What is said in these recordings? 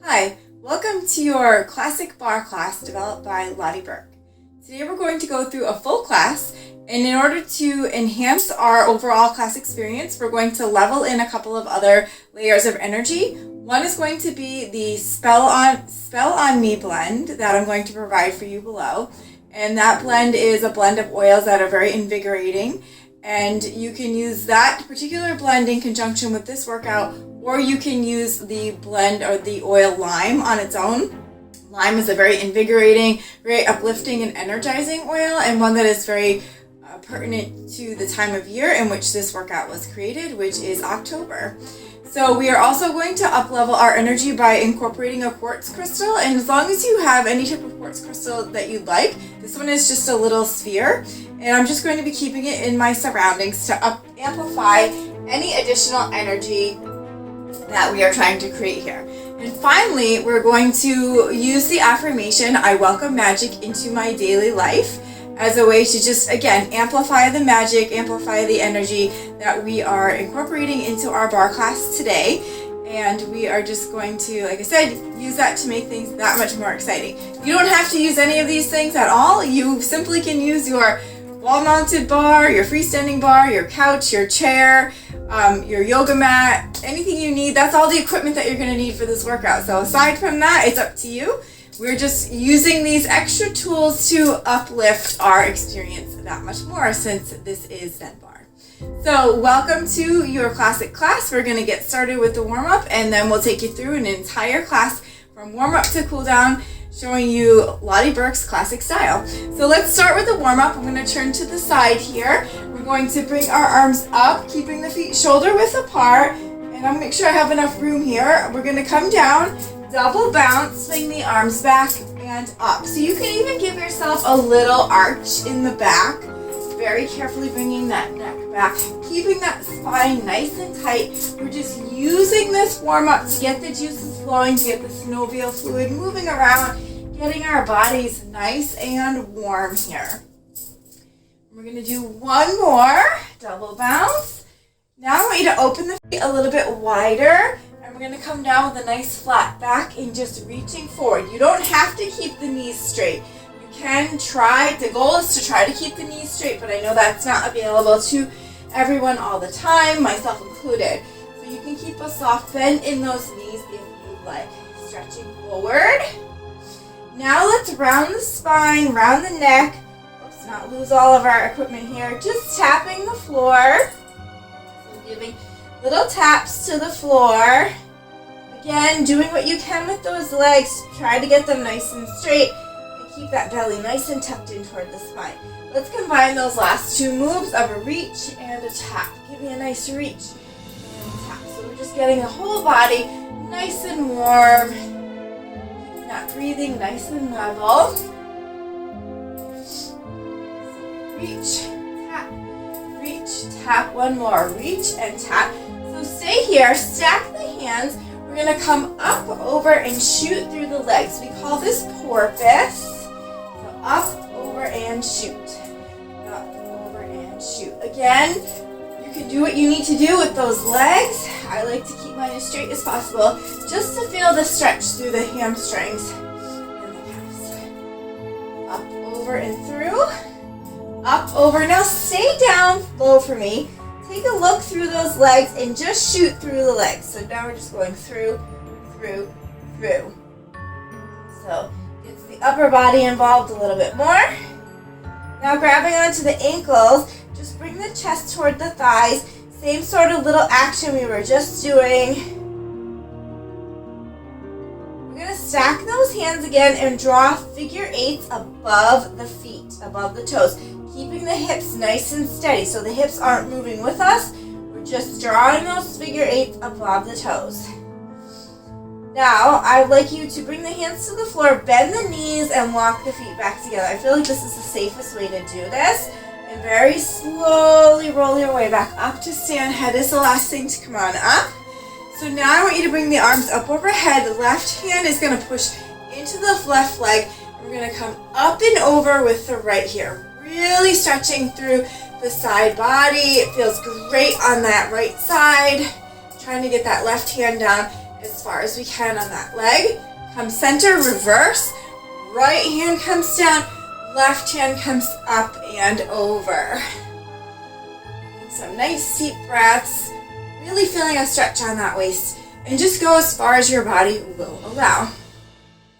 Hi, welcome to your Classic Barre class developed by Lotte Berk. Today we're going to go through a full class, and in order to enhance our overall class experience, we're going to level in a couple of other layers of energy. One is going to be the Spell on Me blend that I'm going to provide for you below. And that blend is a blend of oils that are very invigorating. And you can use that particular blend in conjunction with this workout, or you can use the blend or the oil lime on its own. Lime is a very invigorating, very uplifting and energizing oil, and one that is very pertinent to the time of year in which this workout was created, which is October. So we are also going to up-level our energy by incorporating a quartz crystal, and as long as you have any type of quartz crystal that you'd like, this one is just a little sphere, and I'm just going to be keeping it in my surroundings to amplify any additional energy that we are trying to create here. And finally, we're going to use the affirmation, I welcome magic into my daily life, as a way to just, again, amplify the magic, amplify the energy that we are incorporating into our barre class today. And we are just going to, like I said, use that to make things that much more exciting. You don't have to use any of these things at all. You simply can use your wall-mounted bar, your freestanding bar, your couch, your chair, your yoga mat, anything you need. That's all the equipment that you're going to need for this workout. So aside from that, it's up to you. We're just using these extra tools to uplift our experience that much more, since this is Zen Barre. So welcome to your classic class. We're going to get started with the warm-up, and then we'll take you through an entire class from warm-up to cool-down, showing you Lotte Berk's classic style. So let's start with the warm-up. I'm going to turn to the side here. We're going to bring our arms up, keeping the feet shoulder-width apart, and I'm going to make sure I have enough room here. We're going to come down, double bounce, swing the arms back and up. So you can even give yourself a little arch in the back, very carefully bringing that neck back, keeping that spine nice and tight. We're just using this warm-up to get the juices flowing, to get the synovial fluid moving around, getting our bodies nice and warm here. We're going to do one more double bounce. Now I want you to open the feet a little bit wider, and we're going to come down with a nice flat back and just reaching forward. You don't have to keep the knees straight. You can try, the goal is to try to keep the knees straight, but I know that's not available to everyone all the time, myself included. So you can keep a soft bend in those knees if you'd like. Stretching forward. Now let's round the spine, round the neck. Let's not lose all of our equipment here. Just tapping the floor. So giving little taps to the floor. Again, doing what you can with those legs. Try to get them nice and straight and keep that belly nice and tucked in toward the spine. Let's combine those last two moves of a reach and a tap. Give me a nice reach and tap. So we're just getting the whole body nice and warm. Keeping that breathing nice and level. Reach, tap, reach, tap. One more. Reach and tap. So stay here, stack the hands. We're going to come up, over, and shoot through the legs. We call this porpoise. So up, over, and shoot. Up, over, and shoot. Again, you can do what you need to do with those legs. I like to keep mine as straight as possible, just to feel the stretch through the hamstrings and the calves. Up, over, and through. Up, over. Now stay down low for me. Take a look through those legs and just shoot through the legs. So now we're just going through, through, through. So gets the upper body involved a little bit more. Now grabbing onto the ankles, just bring the chest toward the thighs. Same sort of little action we were just doing. We're going to stack those hands again and draw figure eights above the feet, above the toes. Keeping the hips nice and steady, so the hips aren't moving with us. We're just drawing those figure eights above the toes. Now, I'd like you to bring the hands to the floor, bend the knees, and walk the feet back together. I feel like this is the safest way to do this. And very slowly roll your way back up to stand. Head is the last thing to come on up. So now I want you to bring the arms up overhead. The left hand is going to push into the left leg. We're going to come up and over with the right here. Really stretching through the side body. It feels great on that right side. Trying to get that left hand down as far as we can on that leg. Come center, reverse. Right hand comes down, left hand comes up and over. Some nice deep breaths, really feeling a stretch on that waist. And just go as far as your body will allow.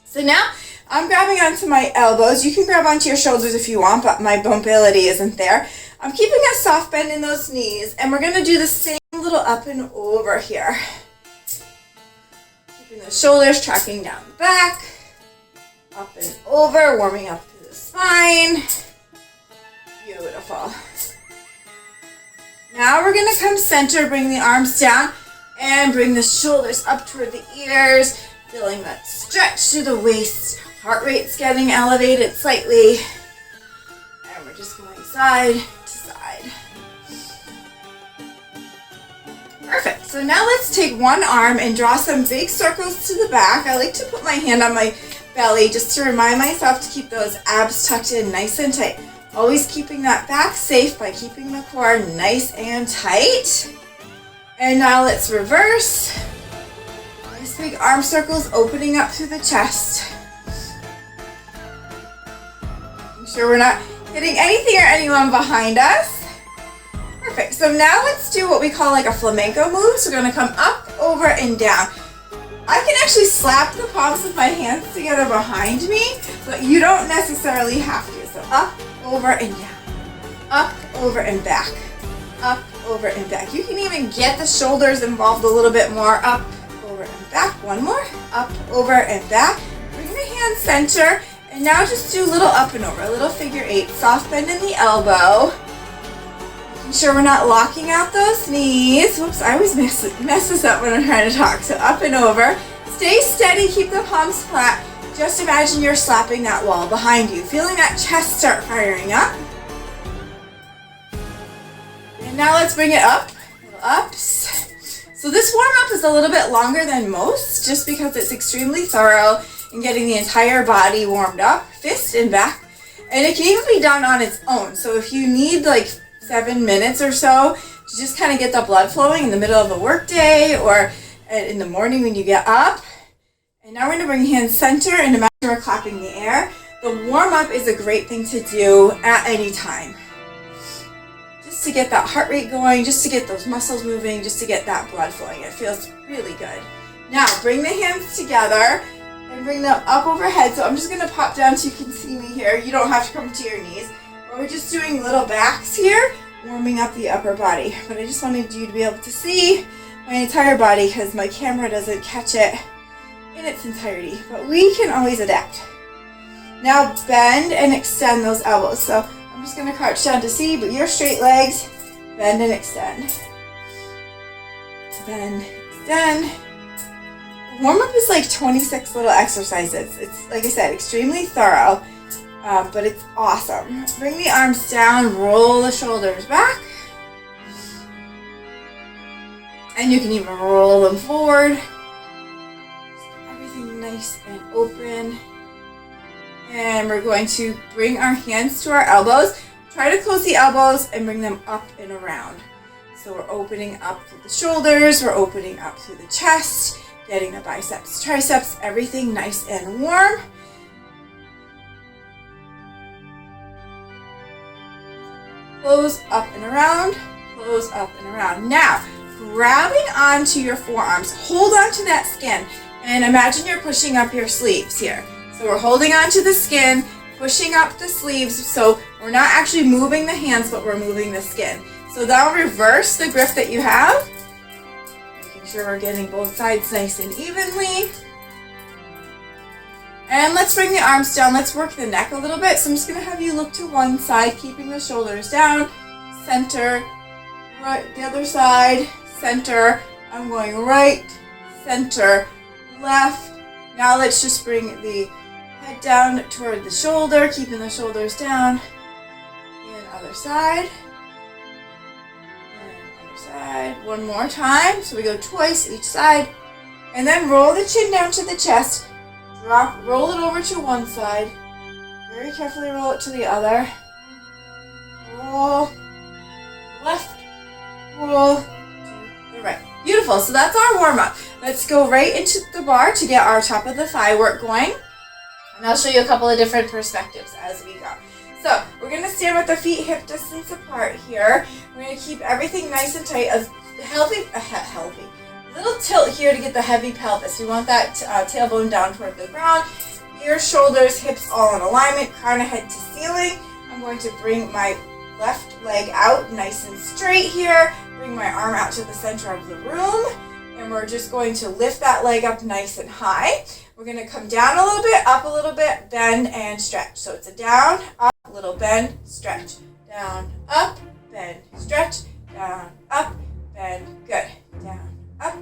So now I'm grabbing onto my elbows. You can grab onto your shoulders if you want, but my mobility isn't there. I'm keeping a soft bend in those knees, and we're going to do the same little up and over here. Keeping the shoulders tracking down the back. Up and over, warming up to the spine. Beautiful. Now we're going to come center, bring the arms down, and bring the shoulders up toward the ears, feeling that stretch through the waist. Heart rate's getting elevated slightly. And we're just going side to side. Perfect. So now let's take one arm and draw some big circles to the back. I like to put my hand on my belly just to remind myself to keep those abs tucked in nice and tight. Always keeping that back safe by keeping the core nice and tight. And now let's reverse. Nice big arm circles opening up through the chest. Make sure we're not hitting anything or anyone behind us. Perfect. So now let's do what we call like a flamenco move. So we're going to come up, over, and down. I can actually slap the palms of my hands together behind me, but you don't necessarily have to. So up, over, and down. Up, over, and back. Up, over, and back. You can even get the shoulders involved a little bit more. Up, over, and back. One more. Up, over, and back. Bring the hand center. And now just do a little up and over. A little figure eight. Soft bend in the elbow. Making sure we're not locking out those knees. Whoops, I always mess this up when I'm trying to talk. So up and over. Stay steady. Keep the palms flat. Just imagine you're slapping that wall behind you. Feeling that chest start firing up. And now let's bring it up. Little ups. So this warm-up is a little bit longer than most just because it's extremely thorough in getting the entire body warmed up, fist and back. And it can even be done on its own. So if you need like 7 minutes or so to just kind of get the blood flowing in the middle of a work day or in the morning when you get up. And now we're going to bring hands center and imagine we're clapping the air. The warm-up is a great thing to do at any time. Just to get that heart rate going, just to get those muscles moving, just to get that blood flowing. It feels really good. Now bring the hands together and bring them up overhead. So I'm just going to pop down so you can see me here. You don't have to come to your knees. We're just doing little backs here, warming up the upper body. But I just wanted you to be able to see my entire body because my camera doesn't catch it in its entirety. But we can always adapt. Now bend and extend those elbows. So I'm just going to crouch down to see, but your straight legs, bend and extend. Bend, extend. Warm-up is like 26 little exercises. It's, like I said, extremely thorough, but it's awesome. Bring the arms down, roll the shoulders back. And you can even roll them forward. Just everything nice and open. And we're going to bring our hands to our elbows. Try to close the elbows and bring them up and around. So we're opening up through the shoulders, we're opening up through the chest, getting the biceps, triceps, everything nice and warm. Close up and around, close up and around. Now, grabbing onto your forearms, hold onto that skin, and imagine you're pushing up your sleeves here. So we're holding onto the skin, pushing up the sleeves, so we're not actually moving the hands, but we're moving the skin. So that'll reverse the grip that you have. Making sure we're getting both sides nice and evenly. And let's bring the arms down. Let's work the neck a little bit. So I'm just going to have you look to one side, keeping the shoulders down. Center, right, the other side, center. I'm going right, center, left. Now let's just bring the head down toward the shoulder, keeping the shoulders down. And other side. And other side. One more time. So we go twice each side. And then roll the chin down to the chest. Drop, roll it over to one side. Very carefully roll it to the other. Roll left, roll to the right. Beautiful, so that's our warm-up. Let's go right into the bar to get our top of the thigh work going. And I'll show you a couple of different perspectives as we go. So we're going to stand with the feet hip distance apart here. We're going to keep everything nice and tight, a little tilt here to get the heavy pelvis. We want that tailbone down toward the ground. Ears, shoulders, hips all in alignment, crown of head to ceiling. I'm going to bring my left leg out nice and straight here. Bring my arm out to the center of the room. And we're just going to lift that leg up nice and high. We're going to come down a little bit, up a little bit, bend and stretch. So it's a down, up, little bend, stretch. Down, up, bend, stretch. Down, up, bend. Good. Down, up,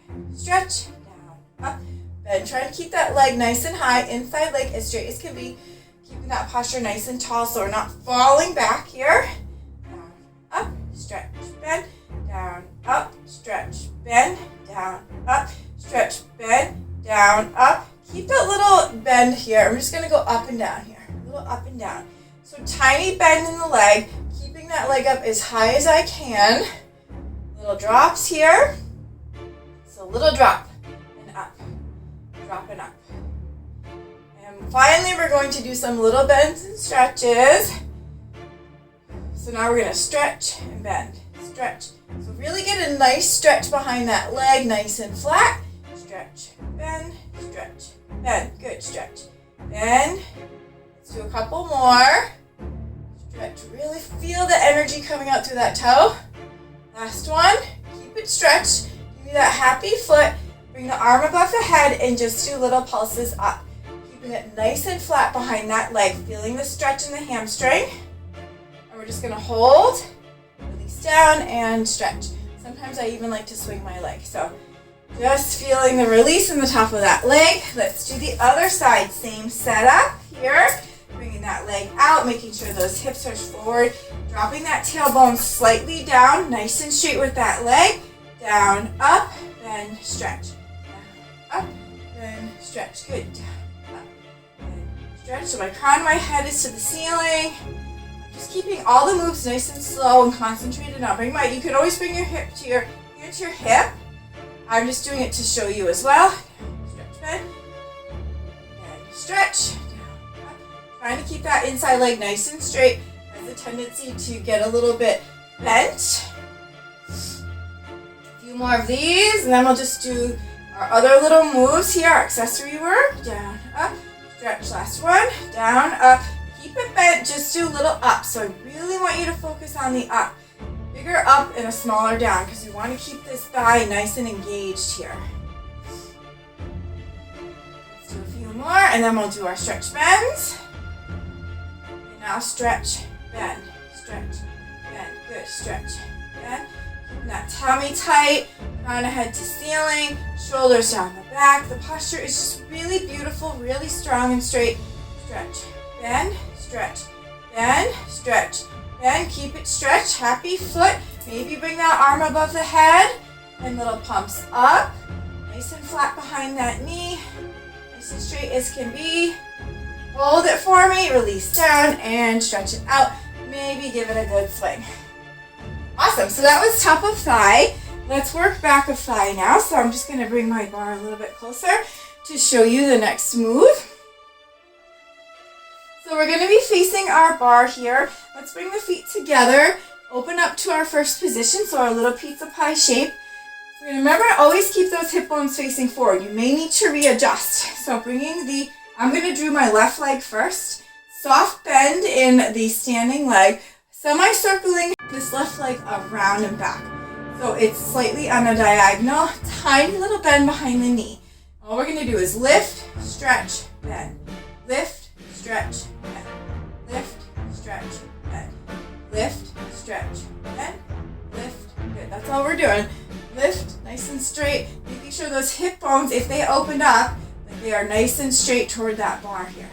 bend, stretch. Down, up, bend. Try to keep that leg nice and high, inside leg as straight as can be. Keeping that posture nice and tall so we're not falling back here. Down, up, stretch, bend. Down, up, stretch, bend. Down, up, stretch, bend. Down, up. Keep that little bend here. I'm just going to go up and down here. A little up and down. So tiny bend in the leg. Keeping that leg up as high as I can. Little drops here. So little drop and up. Drop and up. And finally we're going to do some little bends and stretches. So now we're going to stretch and bend. Stretch. So really get a nice stretch behind that leg, nice and flat. Stretch, bend, stretch, bend. Good, stretch, bend. Let's do a couple more. Stretch, really feel the energy coming out through that toe. Last one, keep it stretched. Give me that happy foot. Bring the arm above the head and just do little pulses up. Keeping it nice and flat behind that leg. Feeling the stretch in the hamstring. And we're just gonna hold, release down and stretch. Sometimes I even like to swing my leg. So just feeling the release in the top of that leg. Let's do the other side. Same setup here. Bringing that leg out, making sure those hips are forward. Dropping that tailbone slightly down, nice and straight with that leg. Down, up, bend, stretch. Down, up, bend, stretch. Good. Down, up, bend, stretch. So my crown of my head is to the ceiling. Just keeping all the moves nice and slow and concentrated on. You could always bring your hip to your hip. I'm just doing it to show you as well. Stretch, bend, stretch. Down, up. Trying to keep that inside leg nice and straight. Has a tendency to get a little bit bent. A few more of these, and then we'll just do our other little moves here, our accessory work. Down, up, stretch. Last one. Down, up. Keep it bent, just do a little up. So I really want you to focus on the up. Bigger up and a smaller down because we want to keep this thigh nice and engaged here. Let's do a few more and then we'll do our stretch bends. And now stretch, bend, stretch, bend. Good, stretch, bend. Keeping that tummy tight, crown of head to ceiling, shoulders down the back. The posture is just really beautiful, really strong and straight. Stretch, bend, stretch, bend, stretch. Then keep it stretched, happy foot. Maybe bring that arm above the head and little pumps up. Nice and flat behind that knee. Nice and straight as can be. Hold it for me, release down and stretch it out. Maybe give it a good swing. Awesome, so that was top of thigh. Let's work back of thigh now. So I'm just gonna bring my bar a little bit closer to show you the next move. So we're going to be facing our bar here. Let's bring the feet together, open up to our first position, so our little pizza pie shape. So remember, always keep those hip bones facing forward. You may need to readjust. So I'm going to do my left leg first. Soft bend in the standing leg, semi-circling this left leg around and back. So it's slightly on a diagonal, tiny little bend behind the knee. All we're going to do is lift, stretch, bend. Lift, stretch, bend. Lift, stretch, bend. Lift, stretch, bend. Lift. Good. That's all we're doing. Lift, nice and straight. Making sure those hip bones, if they opened up, that they are nice and straight toward that bar here.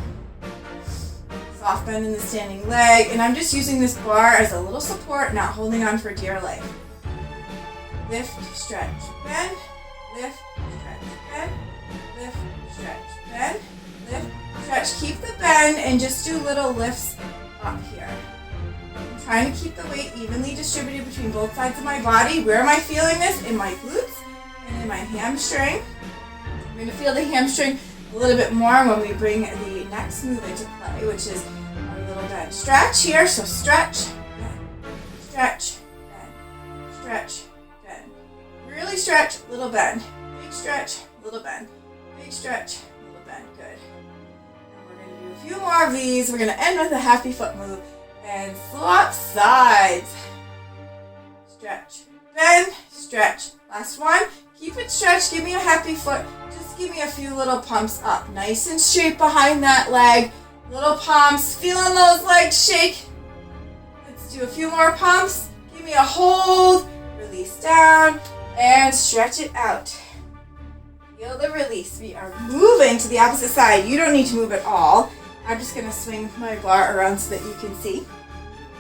Soft bend in the standing leg. And I'm just using this bar as a little support, not holding on for dear life. Lift, stretch, bend. Lift, stretch, bend. Lift, stretch, bend. Lift, stretch. Keep the bend and just do little lifts up here. trying to keep the weight evenly distributed between both sides of my body. Where am I feeling this? In my glutes and in my hamstring. I'm going to feel the hamstring a little bit more when we bring the next move into play, which is our little bend stretch here. So stretch, bend, stretch, bend, stretch, bend. Really stretch, little bend. Big stretch, little bend. Big stretch, little bend. Good. And we're going to do a few more of these. We're going to end with a happy foot move and swap sides. Stretch, bend, stretch. Last one. Keep it stretched. Give me a happy foot. Just give me a few little pumps up. Nice and straight behind that leg. Little pumps. Feeling those legs shake. Let's do a few more pumps. Give me a hold. Release down. And stretch it out. Feel the release. We are moving to the opposite side. You don't need to move at all. I'm just going to swing my bar around so that you can see.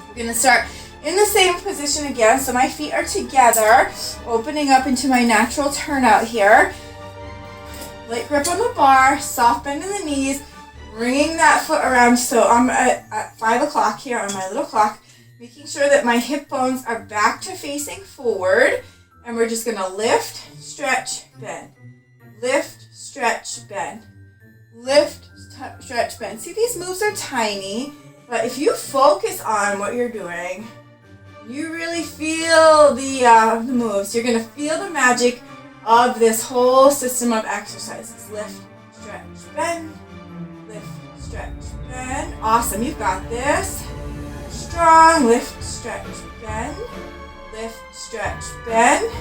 We're going to start in the same position again. So my feet are together, opening up into my natural turnout here. Light grip on the bar, soft bend in the knees, bringing that foot around. So I'm at 5 o'clock here on my little clock, making sure that my hip bones are back to facing forward. And we're just going to lift, stretch, bend. Lift, stretch, bend. Lift, stretch, bend. See, these moves are tiny, but if you focus on what you're doing, you really feel the moves. You're going to feel the magic of this whole system of exercises. Lift, stretch, bend. Lift, stretch, bend. Awesome. You've got this. Strong. Lift, stretch, bend. Lift, stretch, bend.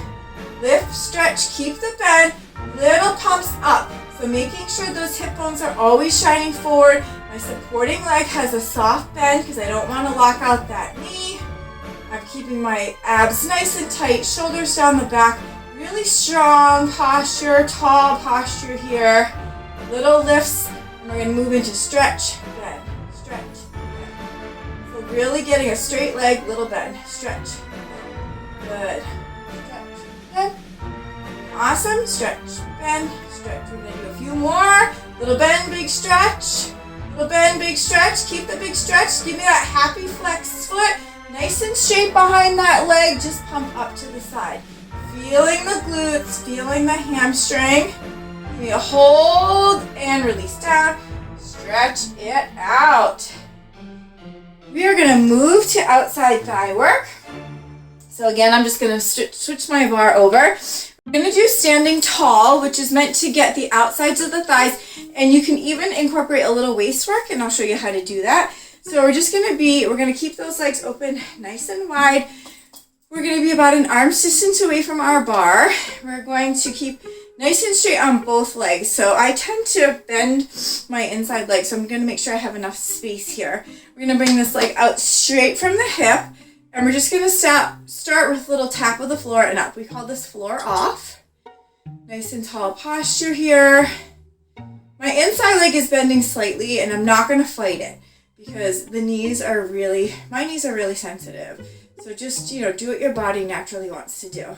Lift, stretch. Keep the bend. Little pumps up. So making sure those hip bones are always shining forward. My supporting leg has a soft bend because I don't want to lock out that knee. I'm keeping my abs nice and tight, shoulders down the back, really strong posture, tall posture here. Little lifts, and we're going to move into stretch, bend, stretch, bend. So really getting a straight leg, little bend, stretch, bend. Good. Stretch, bend. Awesome. Stretch, bend, stretch. We're going to do a few more. Little bend, big stretch. Little bend, big stretch. Keep the big stretch. Give me that happy flex foot. Nice and straight behind that leg. Just pump up to the side. Feeling the glutes, feeling the hamstring. Give me a hold and release down. Stretch it out. We are going to move to outside thigh work. So again, I'm just going to switch my bar over. We're going to do standing tall, which is meant to get the outsides of the thighs, and you can even incorporate a little waist work, and I'll show you how to do that. So we're going to keep those legs open nice and wide. We're going to be about an arm's distance away from our bar. We're going to keep nice and straight on both legs. So I tend to bend my inside leg, so I'm going to make sure I have enough space here. We're going to bring this leg out straight from the hip, and we're just going to start with a little tap of the floor and up. We call this floor off. Nice and tall posture here. My inside leg is bending slightly, and I'm not going to fight it because my knees are really sensitive. So just, do what your body naturally wants to do.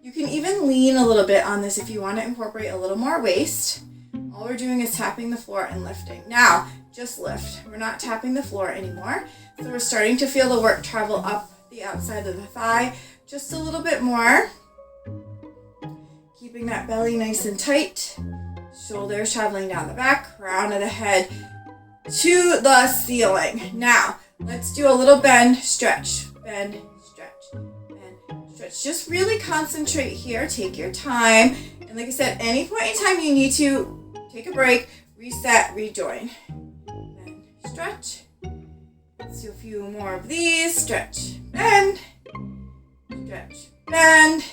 You can even lean a little bit on this if you want to incorporate a little more waist. All we're doing is tapping the floor and lifting. Now, just lift. We're not tapping the floor anymore. So we're starting to feel the work travel up the outside of the thigh just a little bit more. Keeping that belly nice and tight. Shoulders traveling down the back, crown of the head to the ceiling. Now, let's do a little bend, stretch, bend, stretch, bend, stretch. Just really concentrate here. Take your time. And like I said, any point in time you need to take a break, reset, rejoin. Bend, stretch. Let's do a few more of these. Stretch, bend, stretch, bend,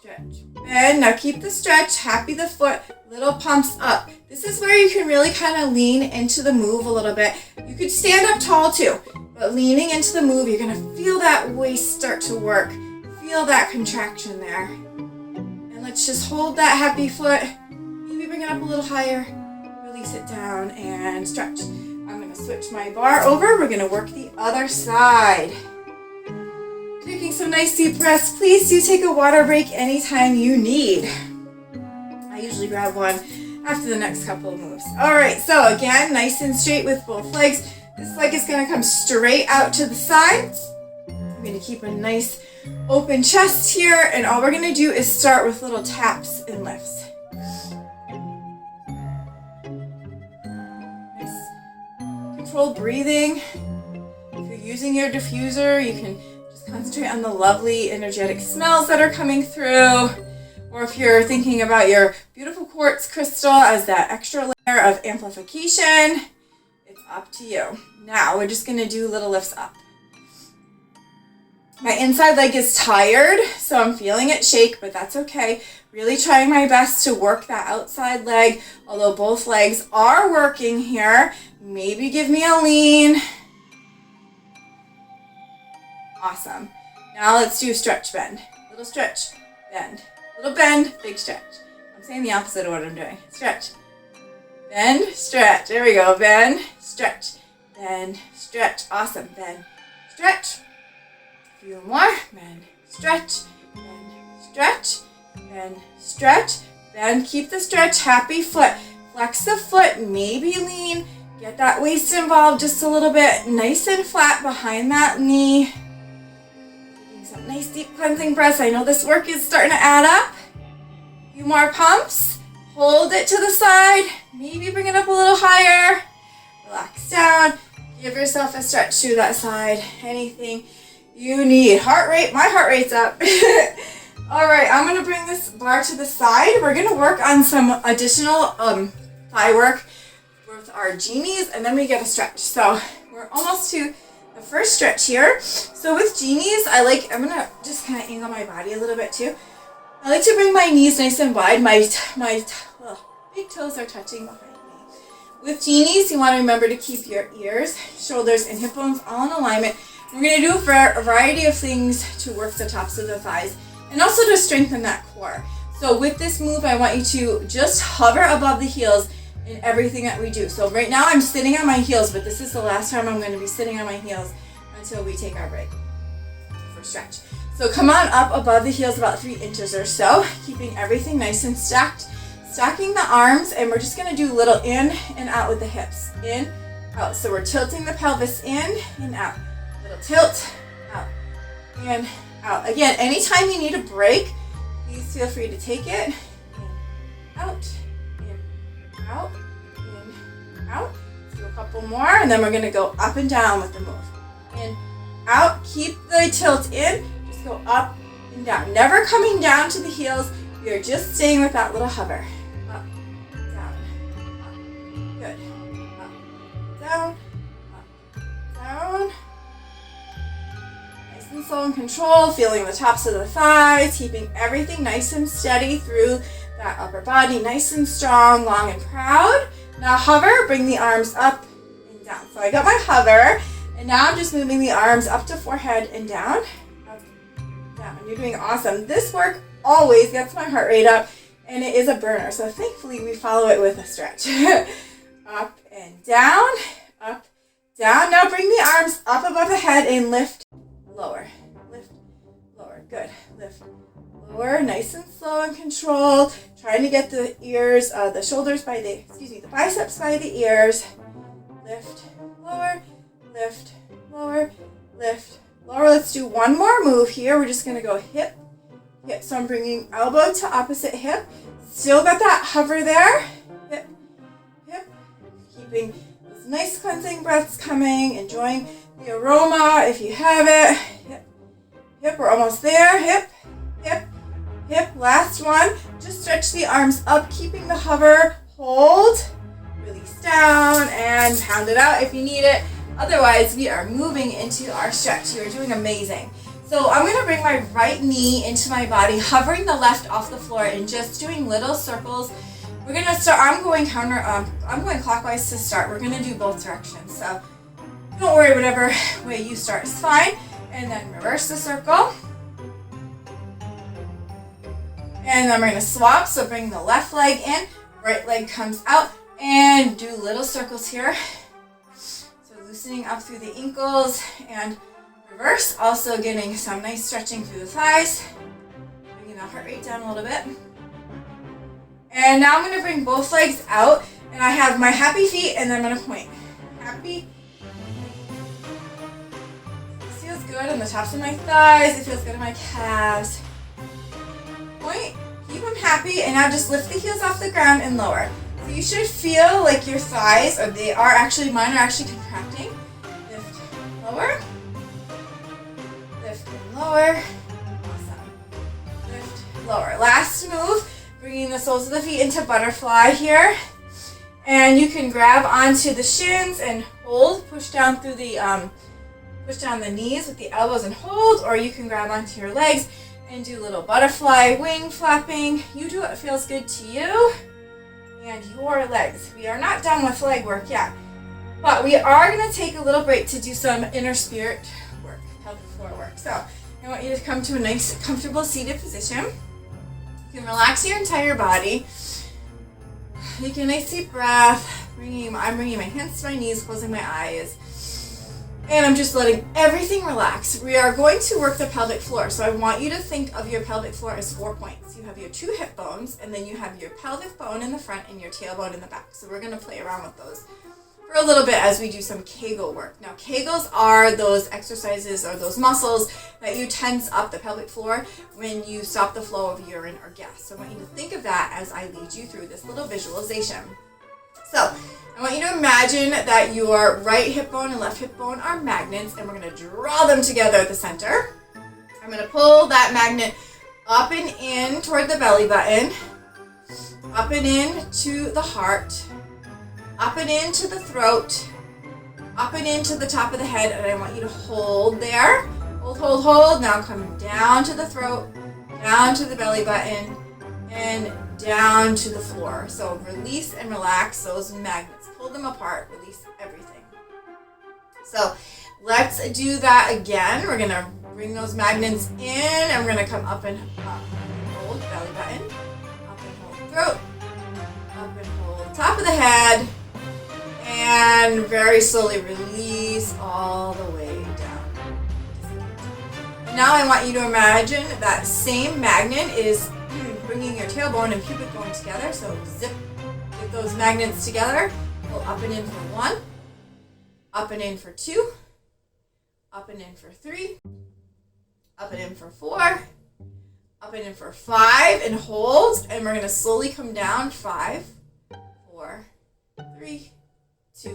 stretch, bend. Now keep the stretch, happy the foot, little pumps up. This is where you can really kind of lean into the move a little bit. You could stand up tall too, but leaning into the move, you're going to feel that waist start to work. Feel that contraction there. And let's just hold that happy foot. Maybe bring it up a little higher. Release it down and stretch. I'm going to switch my bar over. We're going to work the other side. Taking some nice deep breaths. Please do take a water break anytime you need. I usually grab one after the next couple of moves. All right, so again, nice and straight with both legs. This leg is going to come straight out to the side. I'm going to keep a nice open chest here, and all we're going to do is start with little taps and lifts. Nice controlled breathing. If you're using your diffuser, you can just concentrate on the lovely energetic smells that are coming through. Or if you're thinking about your beautiful quartz crystal as that extra layer of amplification, it's up to you. Now we're just going to do little lifts up. My inside leg is tired, so I'm feeling it shake, but that's okay. Really trying my best to work that outside leg, although both legs are working here. Maybe give me a lean. Awesome. Now let's do stretch bend. Little stretch, bend. Little bend, big stretch. I'm saying the opposite of what I'm doing. Stretch, bend, stretch. There we go. Bend, stretch, bend, stretch. Awesome. Bend, stretch. A few more. Bend, stretch, bend, stretch, bend, stretch. Bend, keep the stretch. Happy foot. Flex the foot, maybe lean. Get that waist involved just a little bit. Nice and flat behind that knee. Some nice deep cleansing breaths. I know this work is starting to add up. A few more pumps. Hold it to the side. Maybe bring it up a little higher. Relax down. Give yourself a stretch through that side. Anything you need. Heart rate. My heart rate's up. All right, I'm going to bring this bar to the side. We're going to work on some additional thigh work with our genies, and then we get a stretch. So we're almost to the first stretch here. So with genies, I'm gonna just kind of angle my body a little bit too. I like to bring my knees nice and wide. My big toes are touching behind me. With genies, you want to remember to keep your ears, shoulders, and hip bones all in alignment. We're gonna do a variety of things to work the tops of the thighs and also to strengthen that core. So with this move, I want you to just hover above the heels in everything that we do. So right now I'm sitting on my heels, but this is the last time I'm going to be sitting on my heels until we take our break for stretch. So come on up above the heels about 3 inches or so, keeping everything nice and stacked. Stacking the arms, and we're just going to do little in and out with the hips. In, out. So we're tilting the pelvis in and out. Little tilt, out, in, out. Again, anytime you need a break, please feel free to take it. In, out. Out, in, out. Let's do a couple more, and then we're going to go up and down with the move. In, out, keep the tilt in, just go up and down. Never coming down to the heels, we are just staying with that little hover. Up, down, up, good. Up, down, up, down. Nice and slow and controlled, feeling the tops of the thighs, keeping everything nice and steady through that upper body, nice and strong, long and proud. Now hover, bring the arms up and down. So I got my hover, and now I'm just moving the arms up to forehead and down, up, down. You're doing awesome. This work always gets my heart rate up, and it is a burner. So thankfully we follow it with a stretch. Up and down, up, down. Now bring the arms up above the head and lift, lower, lower. Good, lift, lower, nice and slow and controlled. Trying to get the ears, the shoulders by the biceps by the ears. Lift, lower, lift, lower, lift, lower. Let's do one more move here. We're just gonna go hip, hip. So I'm bringing elbow to opposite hip. Still got that hover there. Hip, hip. Keeping those nice cleansing breaths coming. Enjoying the aroma if you have it. Hip, hip. We're almost there. Hip, hip. Hip, last one. Just stretch the arms up, keeping the hover. Hold, release down, and pound it out if you need it. Otherwise, we are moving into our stretch. You are doing amazing. So I'm going to bring my right knee into my body, hovering the left off the floor, and just doing little circles. We're going to start. I'm going clockwise to start. We're going to do both directions. So don't worry, whatever way you start is fine. And then reverse the circle. And then we're going to swap, so bring the left leg in, right leg comes out, and do little circles here. So loosening up through the ankles and reverse, also getting some nice stretching through the thighs, bringing the heart rate down a little bit. And now I'm going to bring both legs out, and I have my happy feet, and then I'm going to point. Happy, good on the tops of my thighs. It feels good on my calves. Point, keep them happy, and now just lift the heels off the ground and lower. So you should feel like your thighs, or mine are actually contracting. Lift, lower. Lift and lower. Awesome. Lift, lower. Last move, bringing the soles of the feet into butterfly here. And you can grab onto the shins and hold, push down through the, push down the knees with the elbows and hold, or you can grab onto your legs and do little butterfly wing flapping. You do what feels good to you and your legs. We are not done with leg work yet, but we are going to take a little break to do some inner spirit work, pelvic floor work. So I want you to come to a nice, comfortable seated position. You can relax your entire body. Take a nice deep breath. I'm bringing my hands to my knees, closing my eyes. And I'm just letting everything relax. We are going to work the pelvic floor. So I want you to think of your pelvic floor as 4 points. You have your 2 hip bones, and then you have your pelvic bone in the front and your tailbone in the back. So we're going to play around with those for a little bit as we do some Kegel work. Now, Kegels are those exercises or those muscles that you tense up the pelvic floor when you stop the flow of urine or gas. So I want you to think of that as I lead you through this little visualization. So I want you to imagine that your right hip bone and left hip bone are magnets, and we're going to draw them together at the center. I'm going to pull that magnet up and in toward the belly button, up and in to the heart, up and into the throat, up and into the top of the head, and I want you to hold there. Hold, hold, hold. Now come down to the throat, down to the belly button, and down to the floor. So release and relax those magnets. Pull them apart, release everything. So let's do that again. We're going to bring those magnets in, and we're going to come up and up. Hold belly button, up and hold throat, up and hold top of the head, and very slowly release all the way down. And now I want you to imagine that same magnet is bringing your tailbone and pubic bone together. So zip, get those magnets together. Pull up and in for 1, up and in for 2, up and in for 3, up and in for 4, up and in for 5, and hold. And we're going to slowly come down. 5, 4, 3, 2,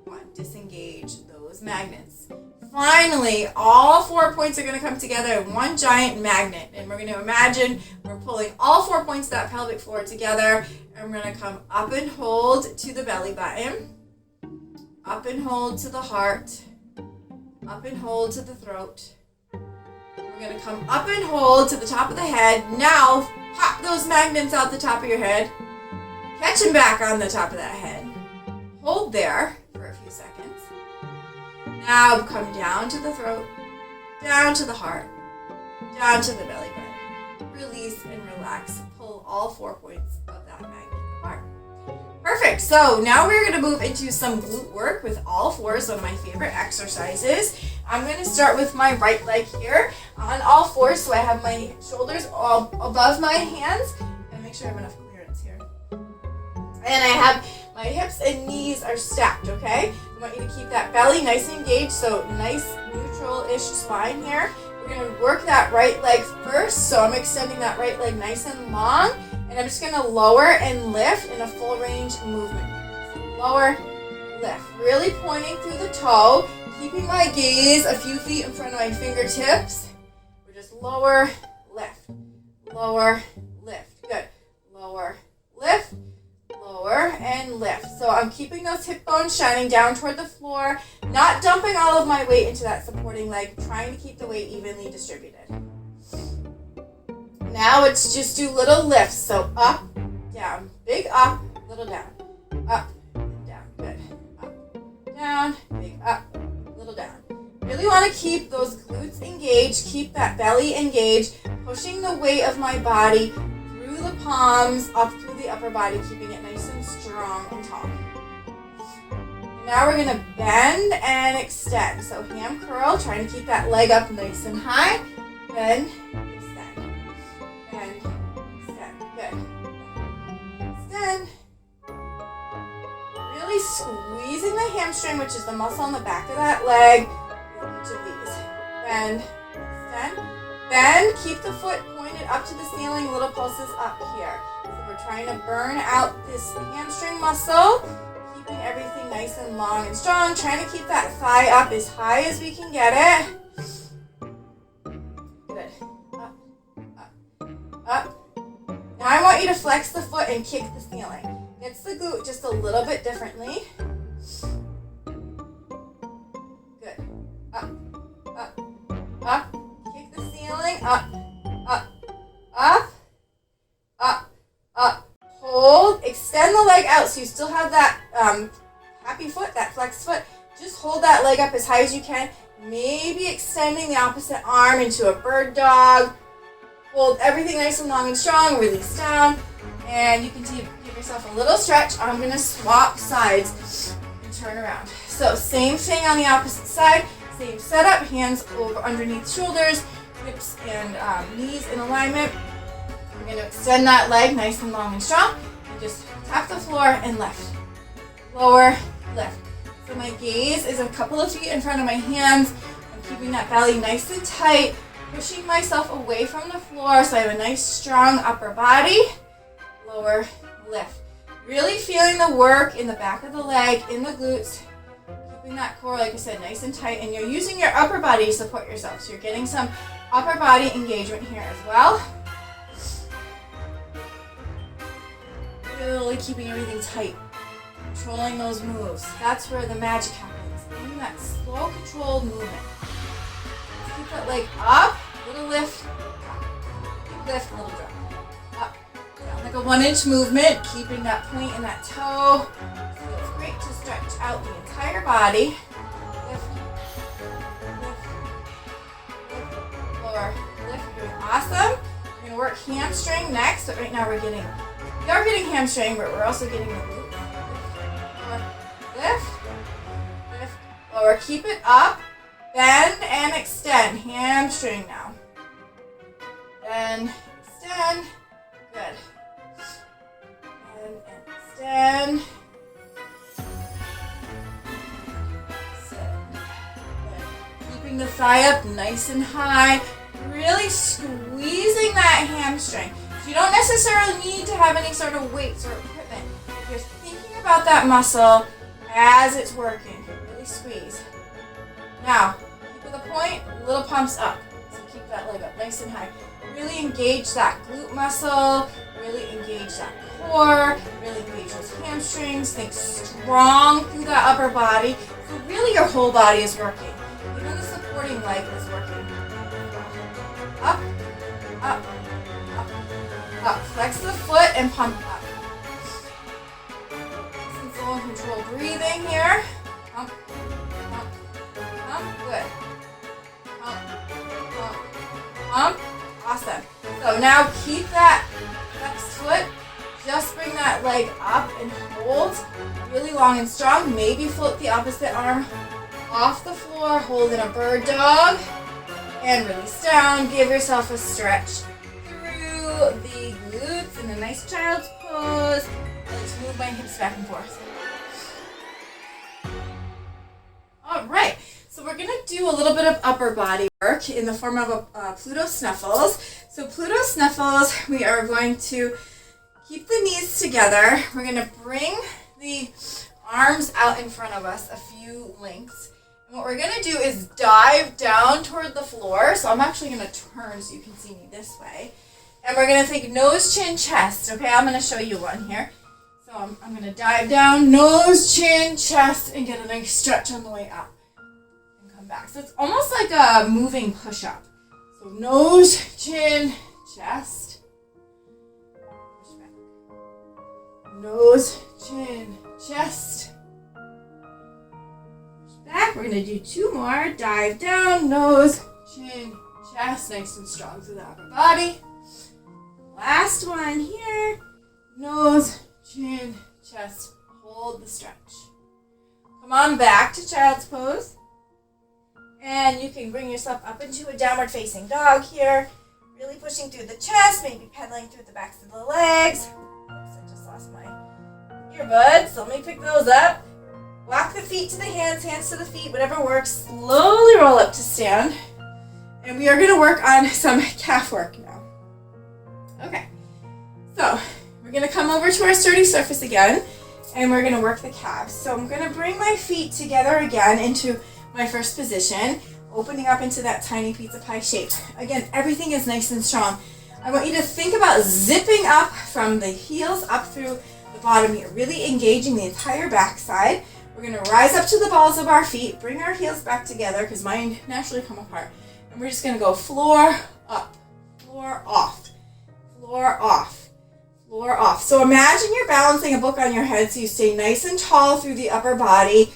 1. Disengage those magnets. Finally, all 4 points are going to come together in one giant magnet. And we're going to imagine we're pulling all 4 points of that pelvic floor together. And we're going to come up and hold to the belly button, up and hold to the heart, up and hold to the throat. We're going to come up and hold to the top of the head. Now, pop those magnets out the top of your head. Catch them back on the top of that head. Hold there for a few seconds. Now come down to the throat, down to the heart, down to the belly button. Release and relax. Pull all 4 points of that magnet apart. Perfect. So now we're going to move into some glute work with all fours, one of my favorite exercises. I'm going to start with my right leg here on all fours, so I have my shoulders all above my hands. And make sure I have enough clearance here. And I have my hips and knees are stacked, okay? I want you to keep that belly nice and engaged, so nice neutral-ish spine here. We're going to work that right leg first, so I'm extending that right leg nice and long, and I'm just going to lower and lift in a full range movement here. So lower, lift, really pointing through the toe, keeping my gaze a few feet in front of my fingertips. We're just lower, lift, good, lower, lift, lower and lift. So I'm keeping those hip bones shining down toward the floor, not dumping all of my weight into that supporting leg, trying to keep the weight evenly distributed. Now let's just do little lifts. So up, down, big up, little down, up, down, good, up, down, big up, little down. Really want to keep those glutes engaged, keep that belly engaged, pushing the weight of my body through the palms, up through the upper body, keeping it nice and strong and tall. Now we're going to bend and extend. So ham curl, trying to keep that leg up nice and high. Bend, extend. Bend, extend. Good. Extend. Really squeezing the hamstring, which is the muscle on the back of that leg, with each of these. bend, extend. Bend, keep the foot pointed up to the ceiling, little pulses up here. So we're trying to burn out this hamstring muscle, keeping everything nice and long and strong, trying to keep that thigh up as high as we can get it. Good. Up, up, up. Now I want you to flex the foot and kick the ceiling. Hits the glute just a little bit differently. Good. Up, up, up. Kick the ceiling. Up, up, up, up, up. Hold. Extend the leg out so you still have that happy foot, that flexed foot. Just hold that leg up as high as you can. Maybe extending the opposite arm into a bird dog. Hold everything nice and long and strong. Release down. And you can give yourself a little stretch. I'm going to swap sides and turn around. So same thing on the opposite side. Same setup. Hands over underneath shoulders. Hips and knees in alignment. We're going to extend that leg nice and long and strong. And just tap the floor and lift. Lower, lift. So my gaze is a couple of feet in front of my hands. I'm keeping that belly nice and tight. Pushing myself away from the floor so I have a nice strong upper body. Lower, lift. Really feeling the work in the back of the leg, in the glutes. Keeping that core, like I said, nice and tight. And you're using your upper body to support yourself. So you're getting some upper body engagement here as well. Really keeping everything tight. Controlling those moves. That's where the magic happens. In that slow, controlled movement. Keep that leg up, little lift, drop. Lift, little drop. Up, down, like a 1-inch movement, keeping that point in that toe. So it's great to stretch out the entire body. Lift, lift, lift, lower, lift. You're doing awesome. We're going to work hamstring next, but right now we are getting hamstring, but we're also getting the glute. Lift, lift, lower. Keep it up. Bend and extend. Hamstring now. Bend, extend. Good. Bend and extend. Good. Keeping the thigh up nice and high. Really squeezing that hamstring. So you don't necessarily need to have any sort of weights or equipment. If you're thinking about that muscle as it's working, really squeeze. Now, keep with a point, little pumps up. So keep that leg up nice and high. Really engage that glute muscle, really engage that core, really engage those hamstrings. Think strong through that upper body. So really your whole body is working. Even the supporting leg is working. Up, up, up, up. Flex the foot and pump up. Some slow and controlled breathing here. Pump, pump, pump. Good. Pump, pump, pump. Awesome. So now keep that flexed foot. Just bring that leg up and hold really long and strong. Maybe float the opposite arm off the floor. Hold in a bird dog. And release down. Give yourself a stretch through the glutes in a nice child's pose. I just move my hips back and forth. All right. So we're going to do a little bit of upper body work in the form of a Pluto Snuffles. So Pluto Snuffles, we are going to keep the knees together. We're going to bring the arms out in front of us a few lengths. And what we're going to do is dive down toward the floor. So I'm actually going to turn so you can see me this way. And we're going to think nose, chin, chest. Okay, I'm going to show you one here. So I'm going to dive down, nose, chin, chest, and get a nice stretch on the way up. And come back. So it's almost like a moving push-up. So nose, chin, chest. Push back. Nose, chin, chest. Back. We're going to do two more. Dive down, nose, chin, chest. Nice and strong through the upper body. Last one here. Nose, chin, chest. Hold the stretch. Come on back to child's pose. And you can bring yourself up into a downward facing dog here. Really pushing through the chest, maybe pedaling through the backs of the legs. Oops, I just lost my earbuds. So let me pick those up. Walk the feet to the hands, hands to the feet, whatever works. Slowly roll up to stand. And we are going to work on some calf work now. Okay, so we're going to come over to our sturdy surface again, and we're going to work the calves. So I'm going to bring my feet together again into my first position, opening up into that tiny pizza pie shape. Again, everything is nice and strong. I want you to think about zipping up from the heels up through the bottom here, really engaging the entire backside. We're going to rise up to the balls of our feet, bring our heels back together because mine naturally come apart. And we're just going to go floor up, floor off, floor off, floor off. So imagine you're balancing a book on your head so you stay nice and tall through the upper body,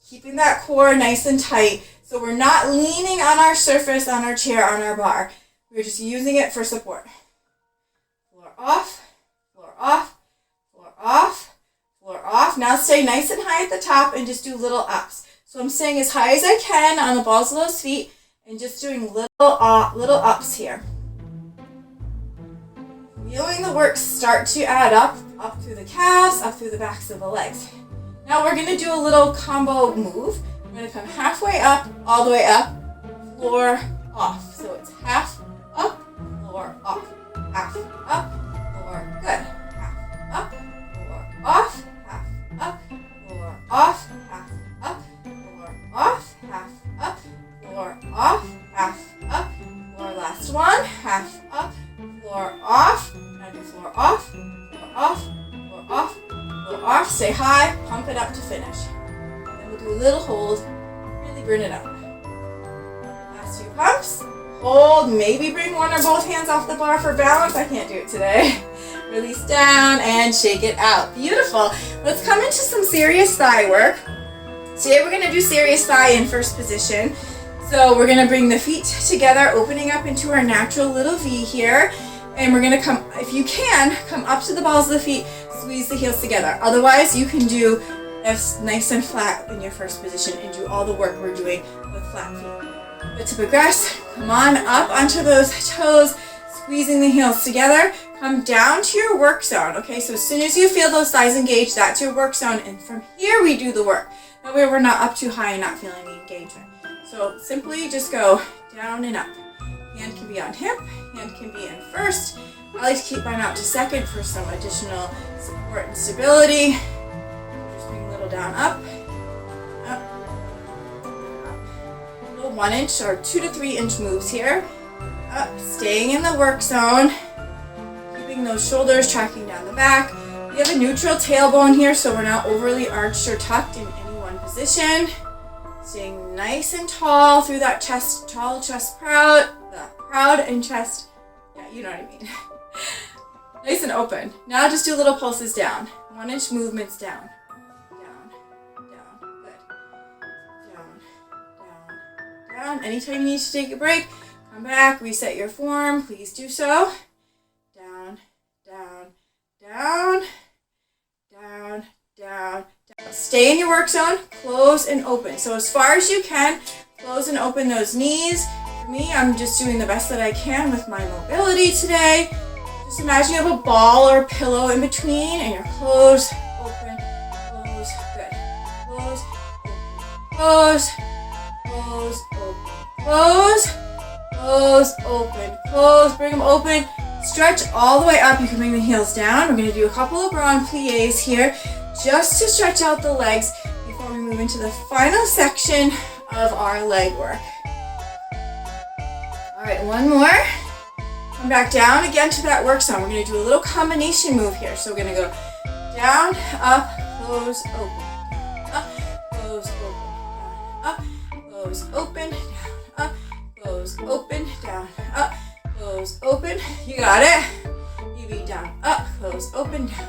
keeping that core nice and tight. So we're not leaning on our surface, on our chair, on our bar. We're just using it for support. Floor off, floor off, floor off, floor off. Now stay nice and high at the top and just do little ups. So I'm staying as high as I can on the balls of those feet and just doing little ups here. Feeling the work start to add up through the calves, up through the backs of the legs. Now we're going to do a little combo move. We're going to come halfway up, all the way up, floor off. So it's half up, floor off, half up, floor, good, half up, floor off, half up, floor off, half up, floor off, half up, floor off, half up, floor, last one, half up, floor off, now do floor off, floor off, floor off, floor off, stay high, pump it up to finish. Then we'll do a little hold, really burn it up. Last few pumps. Hold, maybe bring one or both hands off the bar for balance. I can't do it today. Release down and shake it out. Beautiful. Let's come into some serious thigh work. Today we're going to do serious thigh in first position. So we're going to bring the feet together, opening up into our natural little V here. And we're going to come, if you can, come up to the balls of the feet, squeeze the heels together. Otherwise, you can do this nice and flat in your first position and do all the work we're doing with flat feet. But to progress, come on up onto those toes, squeezing the heels together. Come down to your work zone, okay? So as soon as you feel those thighs engaged, that's your work zone. And from here, we do the work. That way we're not up too high and not feeling the engagement. So simply just go down and up. Hand can be on hip, hand can be in first. I like to keep mine out to second for some additional support and stability. Just bring a little down, up, up. 1 inch or 2 to 3 inch moves here. Up, staying in the work zone, keeping those shoulders tracking down the back. We have a neutral tailbone here, so we're not overly arched or tucked in any one position. Staying nice and tall through that chest, tall chest proud, proud and chest. Yeah, you know what I mean. Nice and open. Now just do little pulses down. 1 inch movements down. Down. Anytime you need to take a break, come back, reset your form, please do so. Down, down, down, down, down, down. Stay in your work zone, close and open. So as far as you can, close and open those knees. For me, I'm just doing the best that I can with my mobility today. Just imagine you have a ball or a pillow in between and you're close, open, close, good. Close, open, close. Close, open, close, close, open, close, bring them open, stretch all the way up. You can bring the heels down. We're going to do a couple of grand plies here just to stretch out the legs before we move into the final section of our leg work. All right, one more. Come back down again to that work zone. We're going to do a little combination move here. So we're going to go down, up, close, open, up, close, open, down, up, close, open, down, up, close, open, down, up, close, open. You got it. You be down, up, close, open, down,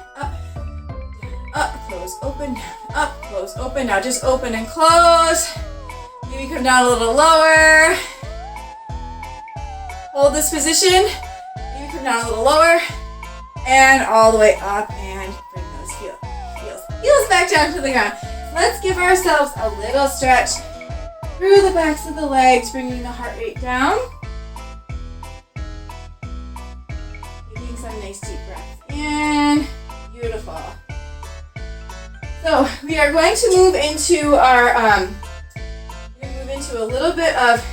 up, close, open, down, up, close, open. Now just open and close. Maybe come down a little lower. Hold this position. Maybe come down a little lower. And all the way up and bring those heels back down to the ground. Let's give ourselves a little stretch through the backs of the legs, bringing the heart rate down. Taking some nice deep breaths in. Beautiful. So we are going to move into our, a little bit of